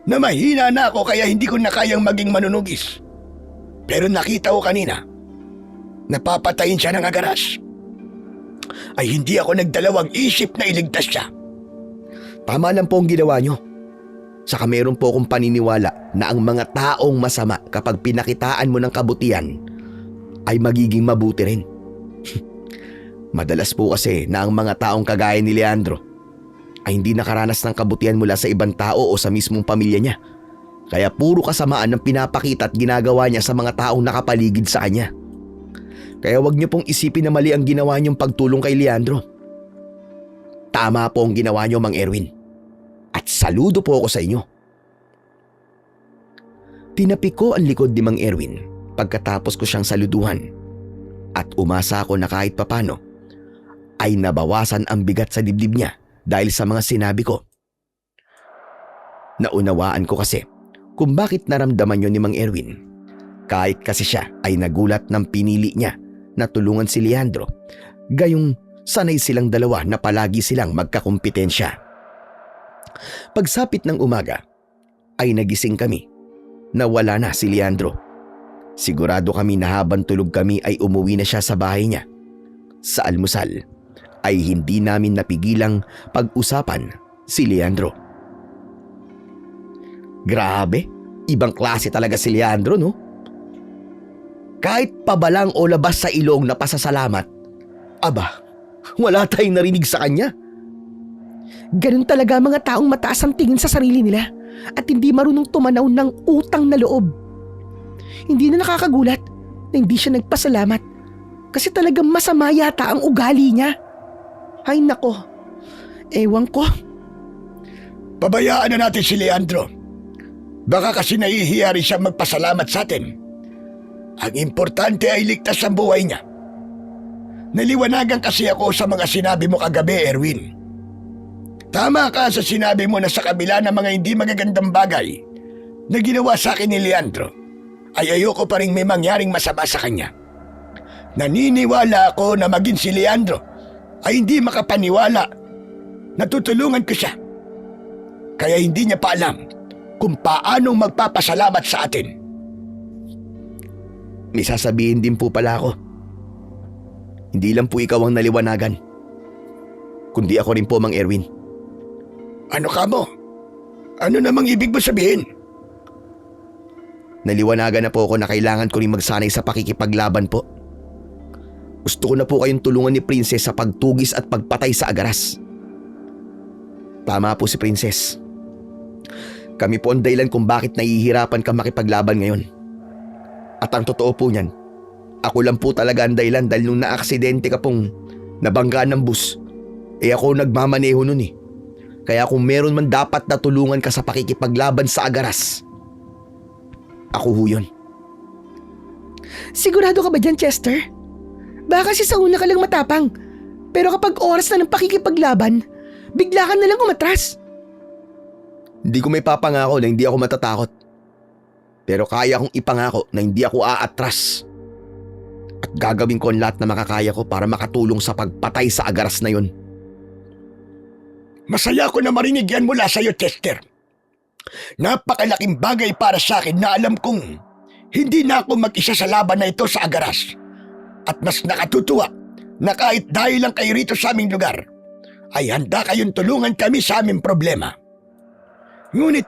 na mahina na ako kaya hindi ko na kayang maging manunugis. Pero nakita ko kanina, napapatayin siya ng agaras. Ay hindi ako nagdalawang isip na iligtas siya. Tama lang po ang ginawa nyo. Saka meron po akong paniniwala na ang mga taong masama kapag pinakitaan mo ng kabutihan ay magiging mabuti rin. Madalas po kasi na ang mga taong kagaya ni Leandro ay hindi nakaranas ng kabutihan mula sa ibang tao o sa mismong pamilya niya. Kaya puro kasamaan ang pinapakita at ginagawa niya sa mga taong nakapaligid sa kanya. Kaya wag niyo pong isipin na mali ang ginawa niyong pagtulong kay Leandro. Tama po ang ginawa niyo, Mang Erwin. At saludo po ako sa inyo. Tinapik ko ang likod ni Mang Erwin pagkatapos ko siyang saluduhan. At umasa ako na kahit papano ay nabawasan ang bigat sa dibdib niya dahil sa mga sinabi ko. Naunawaan ko kasi kung bakit naramdaman yun ni Mang Erwin. Kahit kasi siya ay nagulat ng pinili niya na tulungan si Leandro, gayong sanay silang dalawa na palagi silang magkakumpetensya. Pagsapit ng umaga ay nagising kami na wala na si Leandro. Sigurado kami na habang tulog kami ay umuwi na siya sa bahay niya. Sa almusal ay hindi namin napigilang pag-usapan si Leandro. Grabe, ibang klase talaga si Leandro, no? Kahit pabalang o labas sa ilong na pasasalamat, aba, wala tayong narinig sa kanya. Ganun talaga mga taong mataas ang tingin sa sarili nila at hindi marunong tumanaw ng utang na loob. Hindi na nakakagulat na hindi siya nagpasalamat kasi talagang masama yata ang ugali niya. Ay nako, ewan ko. Pabayaan na natin si Leandro. Baka kasi nahihiya rin siya magpasalamat sa atin. Ang importante ay ligtas ang buhay niya. Naliwanagan kasi ako sa mga sinabi mo kagabi, Erwin. Tama ka sa sinabi mo na sa kabila ng mga hindi magagandang bagay na ginawa sa akin ni Leandro, ay ayoko pa rin may mangyaring masama sa kanya. Naniniwala ako na maging si Leandro ay hindi makapaniwala na tutulungan ko siya. Kaya hindi niya pa alam kung paano magpapasalamat sa atin. May sasabihin din po pala ako. Hindi lang po ikaw ang naliwanagan, kundi ako rin po, Mang Erwin. Ano ka mo? Ano namang ibig mo sabihin? Naliwanagan na po ako na kailangan ko rin magsanay sa pakikipaglaban po. Gusto ko na po kayong tulungan ni Princess sa pagtugis at pagpatay sa agaras. Tama po si Princess. Kami po ang dahilan kung bakit nahihirapan ka makipaglaban ngayon. At ang totoo po niyan, ako lang po talaga ang dahilan dahil nung naaksidente ka pong nabangga ng bus, ako nagmamaneho nun eh. Kaya kung meron man dapat na tulungan ka sa pakikipaglaban sa agaras, ako ho yun. Sigurado ka ba dyan, Chester? Baka kasi sa una ka lang matapang, pero kapag oras na ng pakikipaglaban, bigla ka na lang umatras. Hindi ko may papangako na hindi ako matatakot. Pero kaya kong ipangako na hindi ako aatras. At gagawin ko ang lahat na makakaya ko para makatulong sa pagpatay sa agaras na yun. Masaya ko na marinig yan mula sa'yo, Chester. Napakalaking bagay para sa akin na alam kong hindi na ako mag-isa sa laban na ito sa agaras. At mas nakatutuwa na kahit dahil lang kayo rito sa aming lugar, ay handa kayong tulungan kami sa aming problema. Ngunit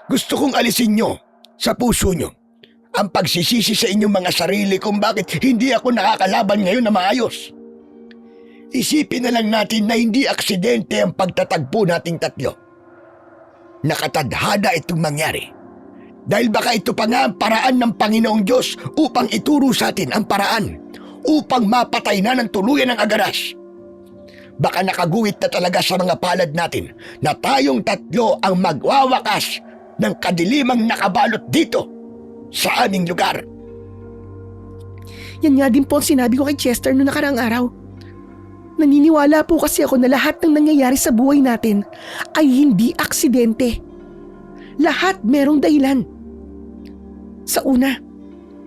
gusto kong alisin nyo sa puso nyo ang pagsisisi sa inyong mga sarili kung bakit hindi ako nakakalaban ngayon na maayos. Isipin na lang natin na hindi aksidente ang pagtatagpo nating tatlo. Nakatadhana itong mangyari. Dahil baka ito pa nga ang paraan ng Panginoong Diyos upang ituro sa atin ang paraan upang mapatay na ng tuluyan ng agaras. Baka nakaguhit na talaga sa mga palad natin na tayong tatlo ang magwawakas ng kadilimang nakabalot dito sa aming lugar. Yan nga din po ang sinabi ko kay Chester noong nakaraang araw. Naniniwala po kasi ako na lahat ng nangyayari sa buhay natin ay hindi aksidente. Lahat merong dahilan. Sa una,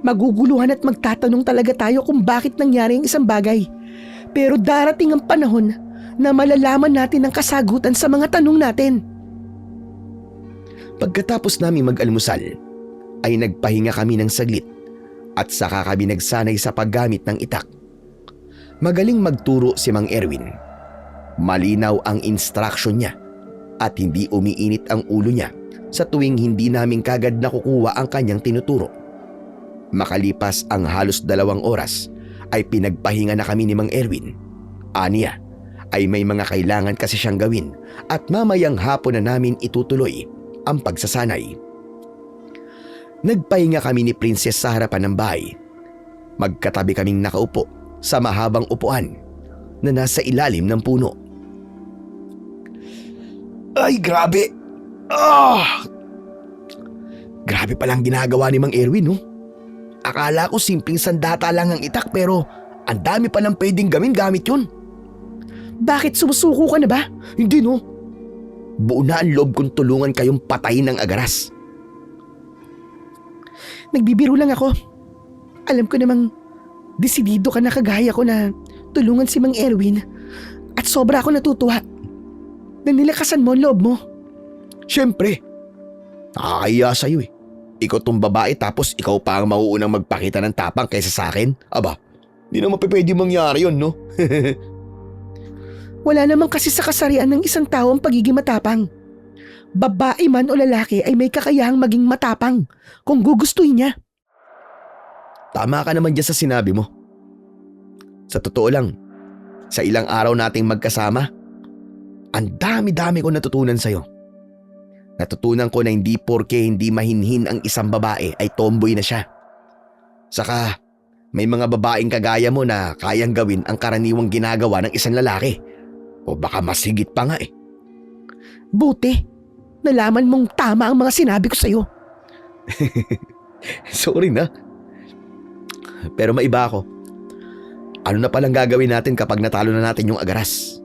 maguguluhan at magtatanong talaga tayo kung bakit nangyari ang isang bagay. Pero darating ang panahon na malalaman natin ang kasagutan sa mga tanong natin. Pagkatapos naming mag-almusal, ay nagpahinga kami ng saglit at saka kami nagsanay sa paggamit ng itak. Magaling magturo si Mang Erwin. Malinaw ang instruction niya at hindi umiinit ang ulo niya sa tuwing hindi namin kagad nakukuha ang kanyang tinuturo. Makalipas ang halos 2 oras ay pinagpahinga na kami ni Mang Erwin. Aniya ay may mga kailangan kasi siyang gawin at mamayang hapon na namin itutuloy ang pagsasanay. Nagpahinga kami ni Princess sa harapan ng bahay. Magkatabi kaming nakaupo sa mahabang upuan na nasa ilalim ng puno. Ay, grabe! Grabe palang ginagawa ni Mang Erwin, no? Akala ko simpleng sandata lang ang itak pero ang dami palang pwedeng gawin gamit yun. Bakit sumusuko ka na ba? Hindi, no? Buo na ang loob kong tulungan kayong patayin ng agaras. Nagbibiro lang ako. Alam ko namang desidido ka na kagaya ko na tulungan si Mang Erwin at sobra ako natutuwa na nilakasan mo ang loob mo. Siyempre, nakakahiya sa'yo eh. Ikaw tong babae tapos ikaw pa ang mauunang magpakita ng tapang kaysa sa akin? Aba, di naman pwede mangyari yun, no? Wala naman kasi sa kasarian ng isang tao ang pagiging matapang. Babae man o lalaki ay may kakayahang maging matapang kung gugustuhin niya. Tama ka naman dyan sa sinabi mo. Sa totoo lang, sa ilang araw nating magkasama, ang dami-dami ko natutunan sa'yo. Natutunan ko na hindi porke hindi mahinhin ang isang babae ay tomboy na siya. Saka, may mga babaeng kagaya mo na kayang gawin ang karaniwang ginagawa ng isang lalaki. O baka mas higit pa nga eh. Buti, nalaman mong tama ang mga sinabi ko sa'yo. Sorry na. Pero maiba ako. Ano na palang gagawin natin kapag natalo na natin yung agaras?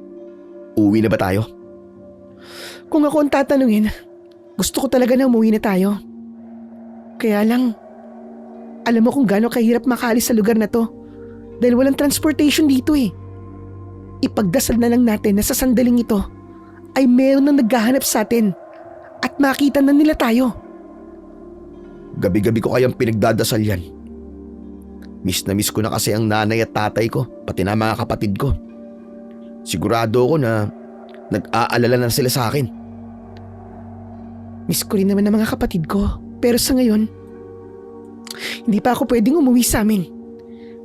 Uwi na ba tayo? Kung ako ang tatanungin, gusto ko talaga na umuwi na tayo. Kaya lang, alam mo kung gaano kahirap makaalis sa lugar na to dahil walang transportation dito eh. Ipagdasal na lang natin na sa sandaling ito ay meron na naghahanap sa atin at makita na nila tayo. Gabi-gabi ko kayang pinagdadasal yan. Miss na miss ko na kasi ang nanay at tatay ko, pati na mga kapatid ko. Sigurado ako na nag-aalala na sila sa akin. Miss ko rin naman ang mga kapatid ko, pero sa ngayon, hindi pa ako pwedeng umuwi sa amin.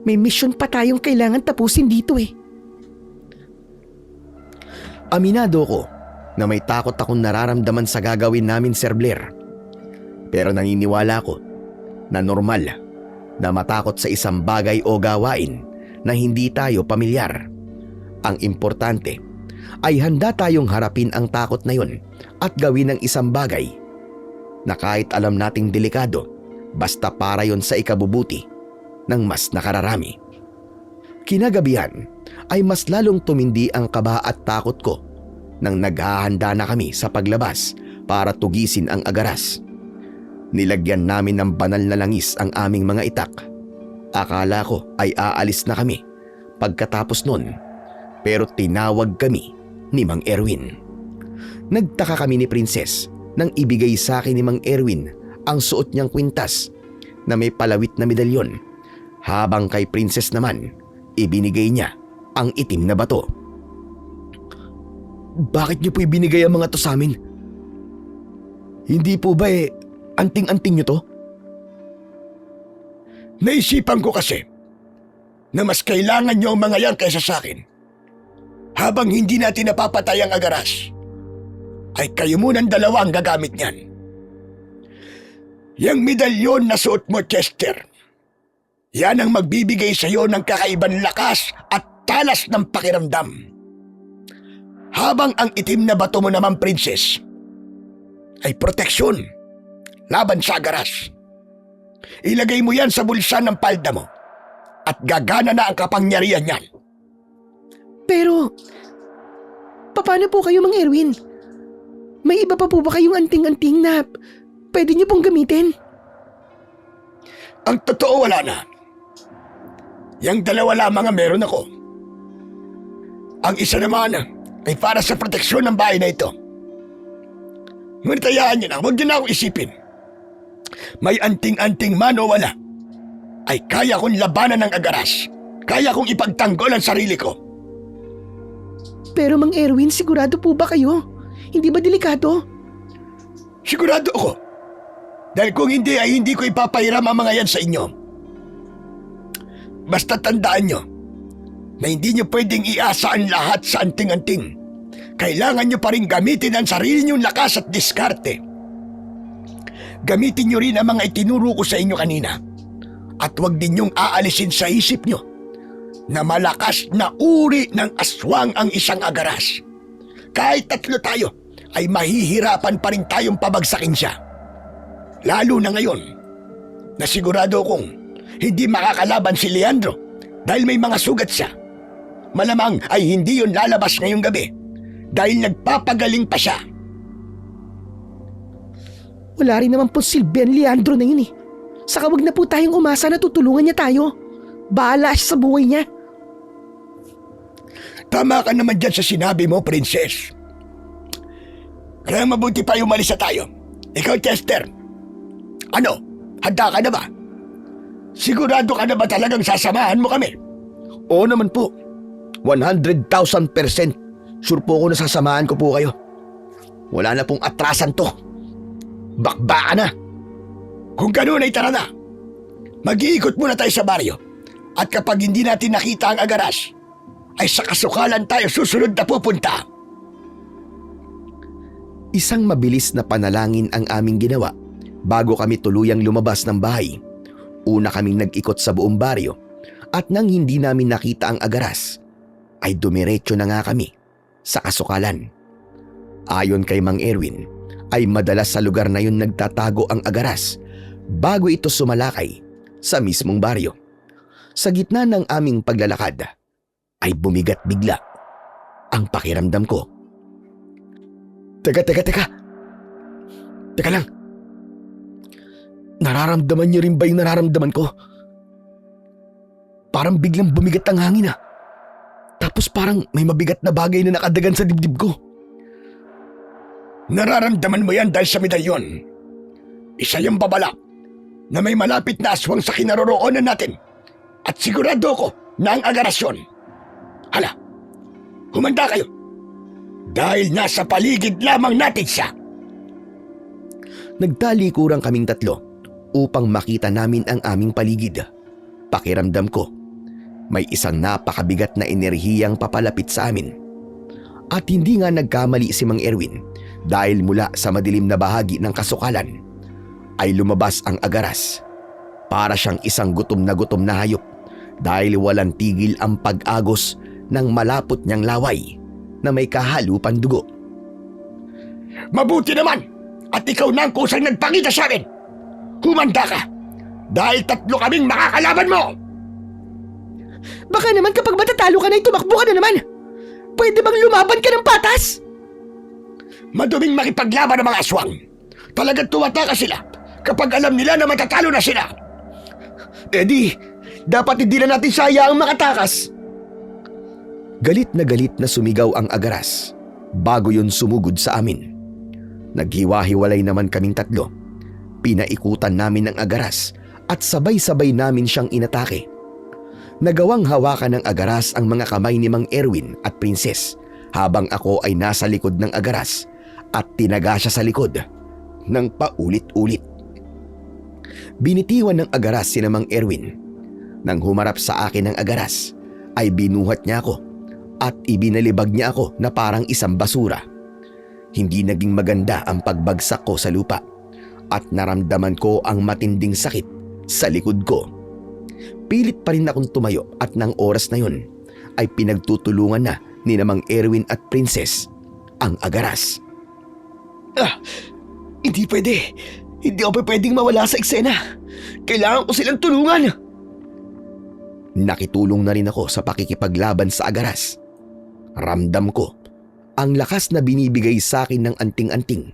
May mission pa tayong kailangan tapusin dito eh. Aminado ko na may takot akong nararamdaman sa gagawin namin, Sir Blair. Pero naniniwala ko na normal na matakot sa isang bagay o gawain na hindi tayo pamilyar. Ang importante ay handa tayong harapin ang takot na yun at gawin ng isang bagay na kahit alam nating delikado, basta para yon sa ikabubuti ng mas nakararami. Kinagabihan ay mas lalong tumindi ang kaba at takot ko nang naghahanda na kami sa paglabas para tugisin ang agaras. Nilagyan namin ng banal na langis ang aming mga itak. Akala ko ay aalis na kami pagkatapos nun, pero tinawag kami ni Mang Erwin. Nagtaka kami ni Princess nang ibigay sa akin ni Mang Erwin ang suot niyang kwintas na may palawit na medalyon, habang kay Princess naman ibinigay niya ang itim na bato. Bakit niyo po ibinigay ang mga to sa amin? Hindi po ba anting-anting niyo to? Naisipan ko kasi na mas kailangan niyo ang mga yan kaysa sa akin. Habang hindi natin napapatay ang agaras, ay kayo munang dalawa ang gagamit niyan. Yang medalyon na suot mo, Chester, yan ang magbibigay sa iyo ng kakaibang lakas at talas ng pakiramdam. Habang ang itim na bato mo naman, Princess, ay proteksyon laban sa agaras. Ilagay mo yan sa bulsa ng palda mo at gagana na ang kapangyarihan niyan. Pero, paano po kayo, Mang Erwin? May iba pa po ba kayong anting-anting na pwede niyo pong gamitin? Ang totoo, wala na. Yang dalawa lamang ang meron ako. Ang isa naman ay para sa proteksyon ng bahay na ito. Ngunit hayaan niyo na, huwag niyo na akong isipin. May anting-anting man o wala, ay kaya kong labanan ng agaras. Kaya kong ipagtanggol ang sarili ko. Pero Mang Erwin, sigurado po ba kayo? Hindi ba delikado? Sigurado ako. Dahil kung hindi ay hindi ko ipapahiram ang mga yan sa inyo. Basta tandaan nyo na hindi nyo pwedeng iasa ang lahat sa anting-anting. Kailangan nyo pa rin gamitin ang sarili nyong lakas at diskarte. Gamitin nyo rin ang mga itinuro ko sa inyo kanina. At huwag din nyong aalisin sa isip nyo na malakas na uri ng aswang ang isang agaras. Kahit tatlo tayo, ay mahihirapan pa rin tayong pabagsakin siya. Lalo na ngayon, na sigurado kong hindi makakalaban si Leandro dahil may mga sugat siya. Malamang ay hindi yun lalabas ngayong gabi dahil nagpapagaling pa siya. Wala rin naman po silbi ang Leandro na yun eh. Saka wag na po tayong umasa na tutulungan niya tayo. Bahala siya sa buhay niya. Tama ka naman dyan sa sinabi mo, Princess. Kaya mabuti pa umalis na tayo. Ikaw, Chester. Ano? Handa ka na ba? Sigurado ka na ba talagang sasamahan mo kami? Oo naman po. 100,000% sure po ako na sasamahan ko po kayo. Wala na pong atrasan to. Bakbaka na. Kung ganoon ay tara na. Mag-iikot muna tayo sa baryo. At kapag hindi natin nakita ang agaras, ay sa kasukalan tayo susunod na pupunta. Isang mabilis na panalangin ang aming ginawa bago kami tuluyang lumabas ng bahay. Una kaming nag-ikot sa buong baryo at nang hindi namin nakita ang agaras, ay dumiretso na nga kami sa kasukalan. Ayon kay Mang Erwin, ay madalas sa lugar na yun nagtatago ang agaras bago ito sumalakay sa mismong baryo. Sa gitna ng aming paglalakad, ay bumigat bigla ang pakiramdam ko. Teka. Teka lang. Nararamdaman niyo rin ba yung nararamdaman ko? Parang biglang bumigat ang hangin ah. Tapos parang may mabigat na bagay na nakadagan sa dibdib ko. Nararamdaman mo yan dahil sa medalyon. Isa yung babala na may malapit na aswang sa kinaroroonan natin. At sigurado ko na ang agarasyon. Hala, humanda kayo. Dahil nasa paligid lamang natin siya. Nagtalikuran kaming tatlo upang makita namin ang aming paligid. Pakiramdam ko, may isang napakabigat na enerhiyang papalapit sa amin. At hindi nga nagkamali si Mang Erwin dahil mula sa madilim na bahagi ng kasukalan ay lumabas ang agaras. Para siyang isang gutom na hayop dahil walang tigil ang pag-agos ng malapot niyang laway na may kahalupang dugo. Mabuti naman at ikaw na ang kusang nagpakita sa amin. Humanda ka dahil 3 kaming makakalaban mo. Baka naman kapag matatalo ka na ay tumakbo ka na naman. Pwede bang lumaban ka ng patas? Maduming makipaglaban ng mga aswang. Talagang tumataka sila kapag alam nila na matatalo na sila. Eddie, dapat hindi na natin siya hayaang makatakas. Galit na sumigaw ang agaras bago yun sumugod sa amin. Naghiwa-hiwalay naman kaming 3. Pinaikutan namin ng agaras at sabay-sabay namin siyang inatake. Nagawang hawakan ng agaras ang mga kamay ni Mang Erwin at Princess habang ako ay nasa likod ng agaras at tinaga siya sa likod ng paulit-ulit. Binitiwan ng agaras si Mang Erwin. Nang humarap sa akin ng agaras ay binuhat niya ako at ibinalibag niya ako na parang isang basura. Hindi naging maganda ang pagbagsak ko sa lupa at naramdaman ko ang matinding sakit sa likod ko. Pilit pa rin akong tumayo at nang oras na yun ay pinagtutulungan na ni Mang Erwin at Princess ang agaras. Hindi pwede. Hindi ako pwedeng mawala sa eksena. Kailangan ko silang tulungan. Nakitulong na rin ako sa pakikipaglaban sa agaras. Ramdam ko ang lakas na binibigay sa akin ng anting-anting.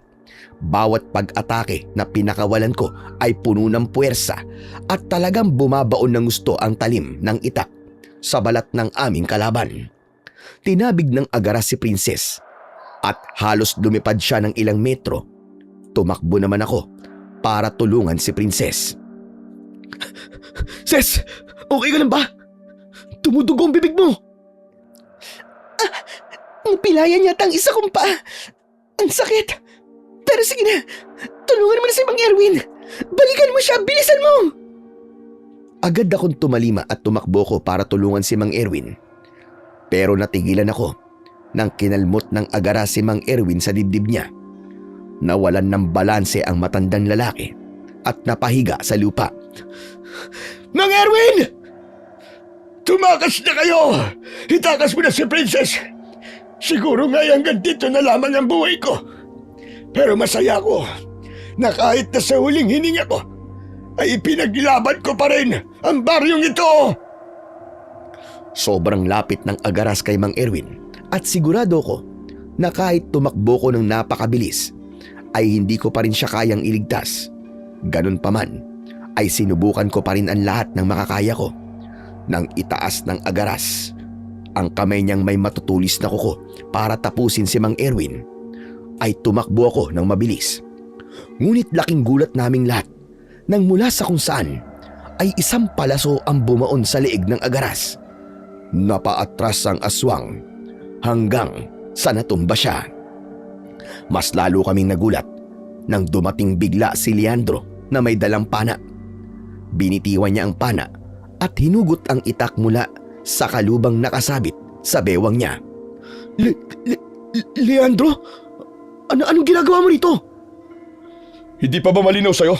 Bawat pag-atake na pinakawalan ko ay puno ng puwersa at talagang bumabaon ng gusto ang talim ng itak sa balat ng aming kalaban. Tinabig ng agaras si Princess at halos lumipad siya ng ilang metro. Tumakbo naman ako para tulungan si Princess. Ses, okay ka lang ba? Tumudugo ang bibig mo. Ang pilayan yata ang isa kong paa. Ang sakit. Pero sige na, tulungan mo na si Mang Erwin. Balikan mo siya, bilisan mo. Agad akong tumalima at tumakbo ko para tulungan si Mang Erwin. Pero natigilan ako nang kinalmot ng agaras si Mang Erwin sa dibdib niya. Nawalan ng balanse ang matandang lalaki at napahiga sa lupa. Mang Erwin! Tumakas na kayo! Itakas mo na si Princess! Siguro nga hanggang dito na lamang ang buhay ko. Pero masaya ko na kahit na sa huling hininga ko ay ipinaglaban ko pa rin ang baryong ito. Sobrang lapit ng agaras kay Mang Erwin at sigurado ko na kahit tumakbo ko ng napakabilis ay hindi ko pa rin siya kayang iligtas. Ganun pa man ay sinubukan ko pa rin ang lahat ng makakaya ko. Nang itaas ng agaras ang kamay niyang may matutulis na kuko para tapusin si Mang Erwin, ay tumakbo ako ng mabilis. Ngunit laking gulat naming lahat nang mula sa kung saan ay isang palaso ang bumaon sa leeg ng agaras. Napaatras ang aswang hanggang sa natumba siya. Mas lalo kaming nagulat nang dumating bigla si Leandro na may dalang pana. Binitiwan niya ang pana at hinugot ang itak mula sa kalubang nakasabit sa bewang niya. Leandro? Anong ginagawa mo rito? Hindi pa ba malinaw sa'yo?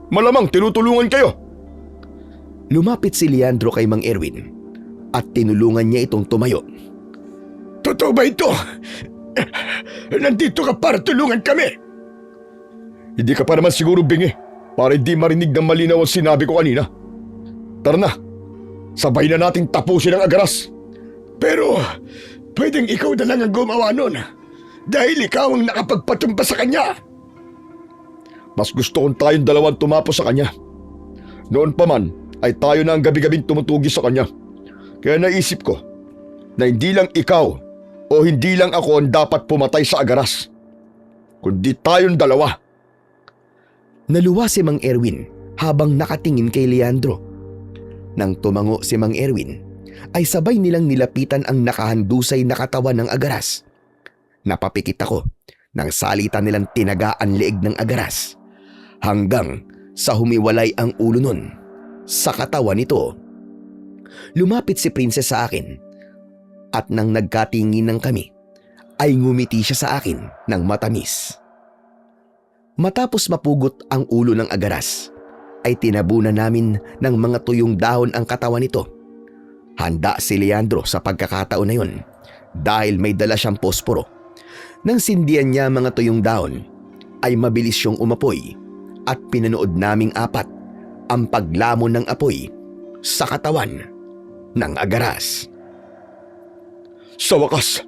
Malamang tinutulungan kayo. Lumapit si Leandro kay Mang Erwin at tinulungan niya itong tumayo. Totoo ba ito? Nandito ka para tulungan kami. Hindi ka pa naman siguro bingi para hindi marinig ng malinaw ang sinabi ko kanina. Tara na, sabay na nating tapusin ang agaras. Pero pwedeng ikaw na lang ang gumawa nun dahil ikaw ang nakapagpatumpa sa kanya. Mas gusto kong tayong dalawang tumapos sa kanya. Noon pa man ay tayo na ang gabi-gabing tumutugi sa kanya. Kaya naisip ko na hindi lang ikaw o hindi lang ako ang dapat pumatay sa agaras, kundi tayong dalawa. Naluwa si Mang Erwin habang nakatingin kay Leandro. Nang tumango si Mang Erwin, ay sabay nilang nilapitan ang nakahandusay na katawan ng agaras. Napapikit ako nang salita nilang tinaga ang leeg ng agaras hanggang sa humiwalay ang ulo nun sa katawan nito. Lumapit si Princess sa akin at nang nagkatinginan kami ay ngumiti siya sa akin ng matamis. Matapos mapugot ang ulo ng agaras ay tinabunan namin ng mga tuyong dahon ang katawan nito. Handa si Leandro sa pagkakataon na yun dahil may dala siyang posporo. Nang sindihan niya mga tuyong dahon, ay mabilis siyang umapoy at pinanood naming apat ang paglamon ng apoy sa katawan ng agaras. Sa wakas,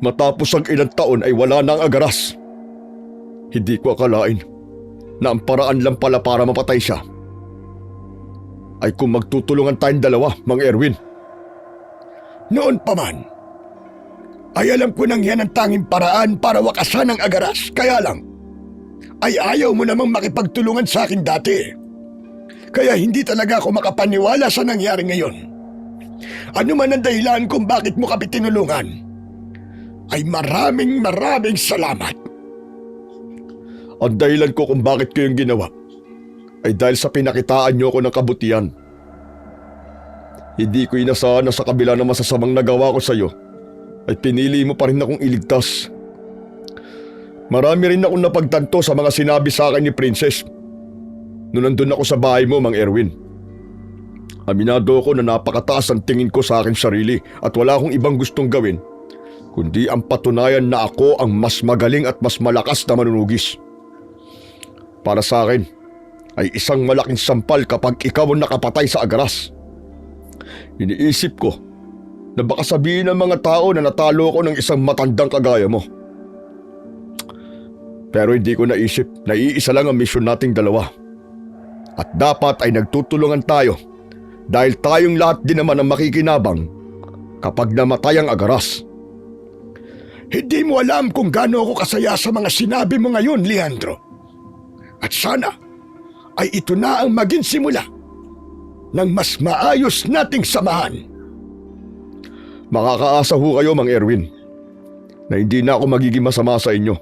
matapos ang ilang taon ay wala na ang agaras. Hindi ko akalain na ang paraan lang pala para mapatay siya ay kung magtutulungan tayong dalawa, Mang Erwin. Noon pa man, ay alam ko nang yan ang tanging paraan para wakasan ang agaras. Kaya lang, ay ayaw mo namang makipagtulungan sa akin dati. Kaya hindi talaga ako makapaniwala sa nangyari ngayon. Ano man ang dahilan kung bakit mo kami tinulungan, ay maraming salamat. Ang dahilan ko kung bakit ko yung ginawa ay dahil sa pinakitaan niyo ako ng kabutihan. Hindi ko inasahan na sa kabila ng masasamang nagawa ko sa iyo, ay pinili mo pa rin akong iligtas. Marami rin akong napagtanto sa mga sinabi sa akin ni Princess noon nandun ako sa bahay mo, Mang Erwin. Aminado ko na napakataas ang tingin ko sa akin sarili at wala akong ibang gustong gawin kundi ang patunayan na ako ang mas magaling at mas malakas na manunugis. Para sa akin, ay isang malaking sampal kapag ikaw ang nakapatay sa agaras. Iniisip ko na baka sabihin ng mga tao na natalo ko ng isang matandang kagaya mo. Pero hindi ko naisip na iisa lang ang misyon nating dalawa. At dapat ay nagtutulungan tayo dahil tayong lahat din naman ang makikinabang kapag namatay ang agaras. Hindi mo alam kung gaano ako kasaya sa mga sinabi mo ngayon, Leandro. At sana ay ito na ang maging simula ng mas maayos nating samahan. Makakaasa ho kayo, Mang Erwin, na hindi na ako magiging masama sa inyo.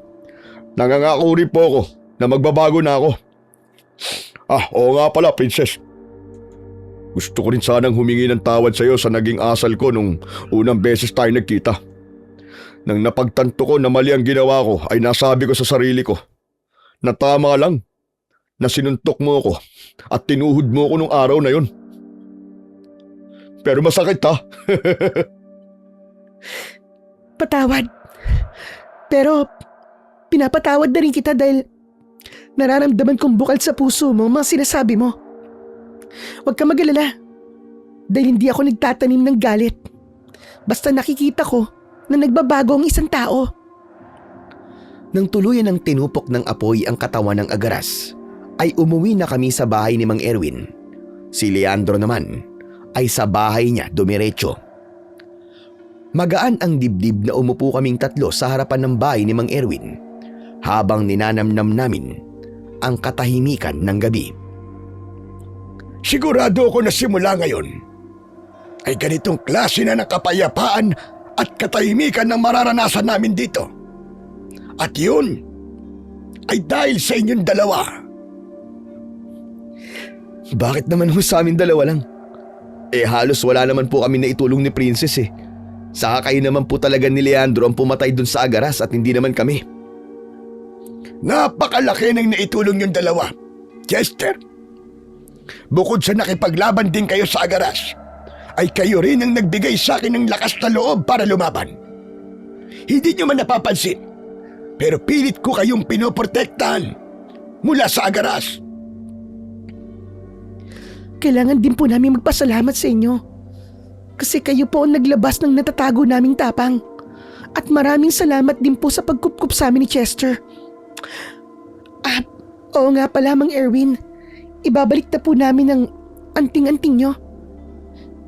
Nangangako rin po ako na magbabago na ako. Oo nga pala, Princess. Gusto ko rin sanang humingi ng tawad sa iyo sa naging asal ko nung unang beses tayo nagkita. Nang napagtanto ko na mali ang ginawa ko, ay nasabi ko sa sarili ko na tama lang na sinuntok mo ko at tinuhod mo ko nung araw na yon. Pero masakit ha. Patawad. Pero pinapatawad na rin kita dahil nararamdaman kong bukal sa puso mo ang mga sinasabi mo. Huwag ka mag-alala dahil hindi ako nagtatanim ng galit. Basta nakikita ko na nagbabago ang isang tao. Nang tuluyan ng tinupok ng apoy ang katawan ng agaras, ay umuwi na kami sa bahay ni Mang Erwin. Si Leandro naman ay sa bahay niya dumiretso. Magaan ang dibdib na umupo kaming tatlo sa harapan ng bahay ni Mang Erwin habang ninanamnam namin ang katahimikan ng gabi. Sigurado ako na simula ngayon ay ganitong klase na ng kapayapaan at katahimikan ang mararanasan namin dito. At yun ay dahil sa inyong dalawa. Bakit naman ho sa amin dalawa lang? Halos wala naman po kami na itulong ni Princess eh. Saka kayo naman po talaga ni Leandro ang pumatay dun sa agaras at hindi naman kami. Napakalaki ng naitulong yung dalawa, Chester. Bukod sa nakipaglaban din kayo sa agaras, ay kayo rin ang nagbigay sa akin ng lakas na loob para lumaban. Hindi nyo man napapansin, pero pilit ko kayong pinoprotektahan mula sa agaras. Kailangan din po namin magpasalamat sa inyo. Kasi kayo po ang naglabas ng natatago naming tapang. At maraming salamat din po sa pagkupkup sa amin ni Chester. Oo nga pala, Mang Erwin. Ibabalik na po namin ang anting-anting nyo.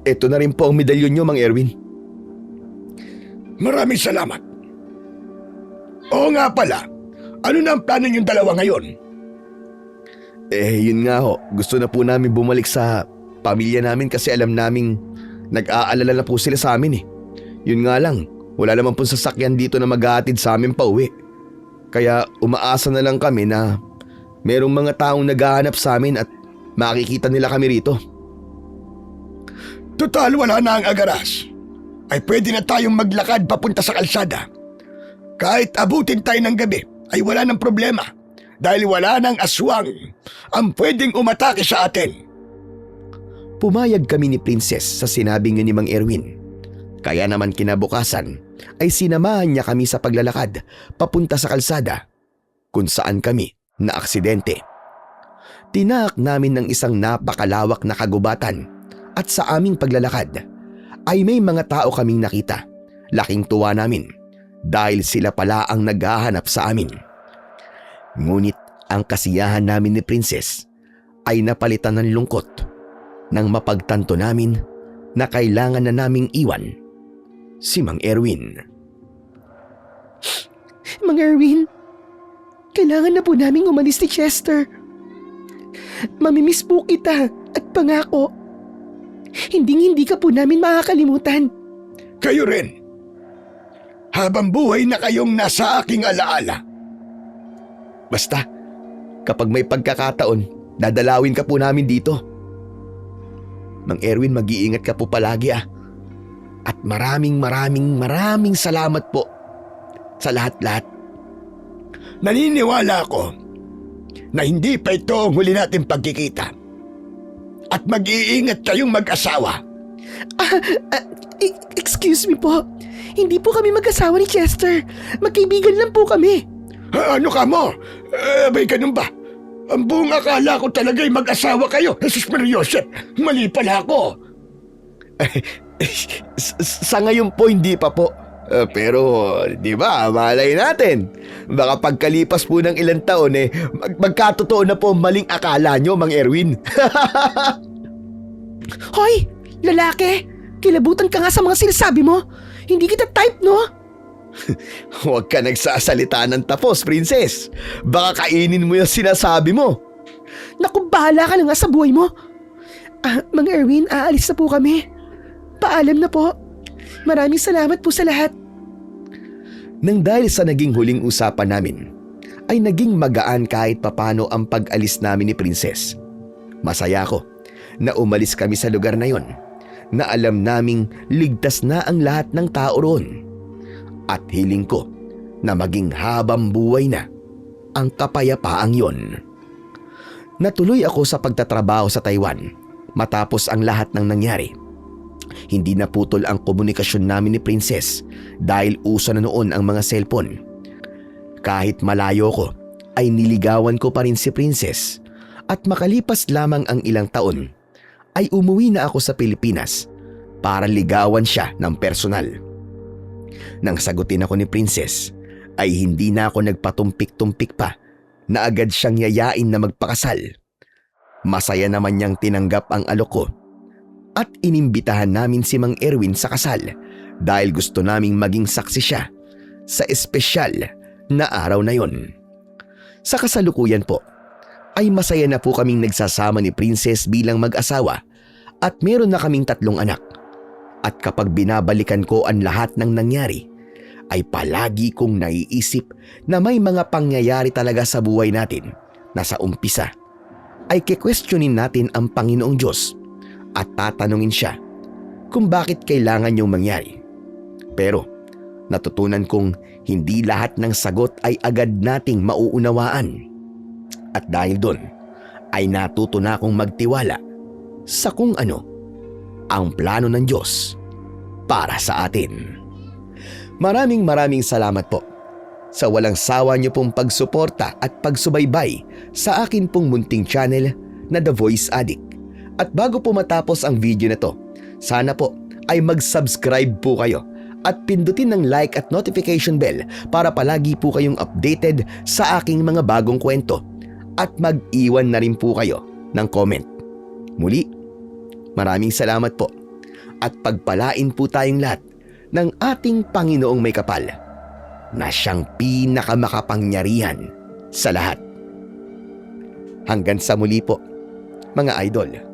Ito na rin po ang medalyon nyo, Mang Erwin. Maraming salamat. Oo nga pala, ano na ang plano niyong dalawa ngayon? Yun nga ho. Gusto na po namin bumalik sa pamilya namin kasi alam naming nag-aalala na po sila sa amin eh. Yun nga lang, wala naman po sasakyan dito na mag-aatid sa amin pa uwi. Kaya umaasa na lang kami na merong mga taong naghahanap sa amin at makikita nila kami rito. Total wala na ang agaras. Ay pwede na tayong maglakad papunta sa kalsada. Kahit abutin tayo ng gabi ay wala ng problema dahil wala ng aswang ang pwedeng umatake sa atin. Pumayag kami ni Princess sa sinabi niya ni Mang Erwin. Kaya naman kinabukasan ay sinamahan niya kami sa paglalakad papunta sa kalsada kung saan kami naaksidente. Tinaak namin ng isang napakalawak na kagubatan at sa aming paglalakad ay may mga tao kaming nakita. Laking tuwa namin dahil sila pala ang naghahanap sa amin. Ngunit ang kasiyahan namin ni Princess ay napalitan ng lungkot nang mapagtanto namin na kailangan na naming iwan si Mang Erwin. Mang Erwin, kailangan na po naming umalis ni Chester. Mamimiss po kita at pangako, hindi ka po namin makakalimutan. Kayo rin. Habang buhay na kayong nasa aking alaala. Basta, kapag may pagkakataon, dadalawin ka po namin dito. Mang Erwin, mag-iingat ka po palagi ah. At maraming salamat po sa lahat-lahat. Naniniwala ako na hindi pa ito ang huli nating pagkikita. At mag-iingat kayong mag-asawa. Excuse me po. Hindi po kami mag-asawa ni Chester. Magkaibigan lang po kami. Ano ka mo? Abay ganun ba? Ang buong akala ko talaga'y mag-asawa kayo. Jesus Mariosep, mali pala ako. Sa ngayon po, hindi pa po. Pero, di ba, malay natin. Baka pagkalipas po ng ilang taon magkatotoo na po ang maling akala nyo, Mang Erwin. Hoy, lalaki! Kilabutan ka nga sa mga sinasabi mo. Hindi kita type, no? Huwag ka nagsasalita ng tapos, Princess. Baka kainin mo yung sinasabi mo. Naku, bahala ka na nga sa buhay mo. Mang Erwin, aalis na po kami. Paalam na po. Maraming salamat po sa lahat. Nang dahil sa naging huling usapan namin, ay naging magaan kahit papano ang pag-alis namin ni Princess. Masaya ko na umalis kami sa lugar na yon, na alam naming ligtas na ang lahat ng tao roon. At hiling ko na maging habang buhay na ang kapayapaang yon. Natuloy ako sa pagtatrabaho sa Taiwan matapos ang lahat ng nangyari. Hindi naputol ang komunikasyon namin ni Princess dahil uso na noon ang mga cellphone. Kahit malayo ko ay niligawan ko pa rin si Princess at makalipas lamang ang ilang taon ay umuwi na ako sa Pilipinas para ligawan siya ng personal. Nang sagutin ako ni Princess ay hindi na ako nagpatumpik-tumpik pa na agad siyang yayain na magpakasal. Masaya naman niyang tinanggap ang alok ko at inimbitahan namin si Mang Erwin sa kasal dahil gusto naming maging saksi siya sa espesyal na araw na yon. Sa kasalukuyan po ay masaya na po kaming nagsasama ni Princess bilang mag-asawa at meron na kaming 3 anak. At kapag binabalikan ko ang lahat ng nangyari, ay palagi kong naiisip na may mga pangyayari talaga sa buhay natin na sa umpisa ay kikwestiyonin natin ang Panginoong Diyos at tatanungin siya kung bakit kailangan niyong mangyari. Pero natutunan kong hindi lahat ng sagot ay agad nating mauunawaan. At dahil doon ay natuto na akong magtiwala sa kung ano ang plano ng Diyos para sa atin. Maraming salamat po sa walang sawa niyo pong pagsuporta at pagsubaybay sa akin pong munting channel na The Voice Addict. At bago po matapos ang video na to, sana po ay mag-subscribe po kayo at pindutin ng like at notification bell para palagi po kayong updated sa aking mga bagong kwento at mag-iwan na rin po kayo ng comment. Muli, maraming salamat po at pagpalain po tayong lahat ng ating Panginoong may kapal na siyang pinakamakapangyarihan sa lahat. Hanggang sa muli po, mga idol.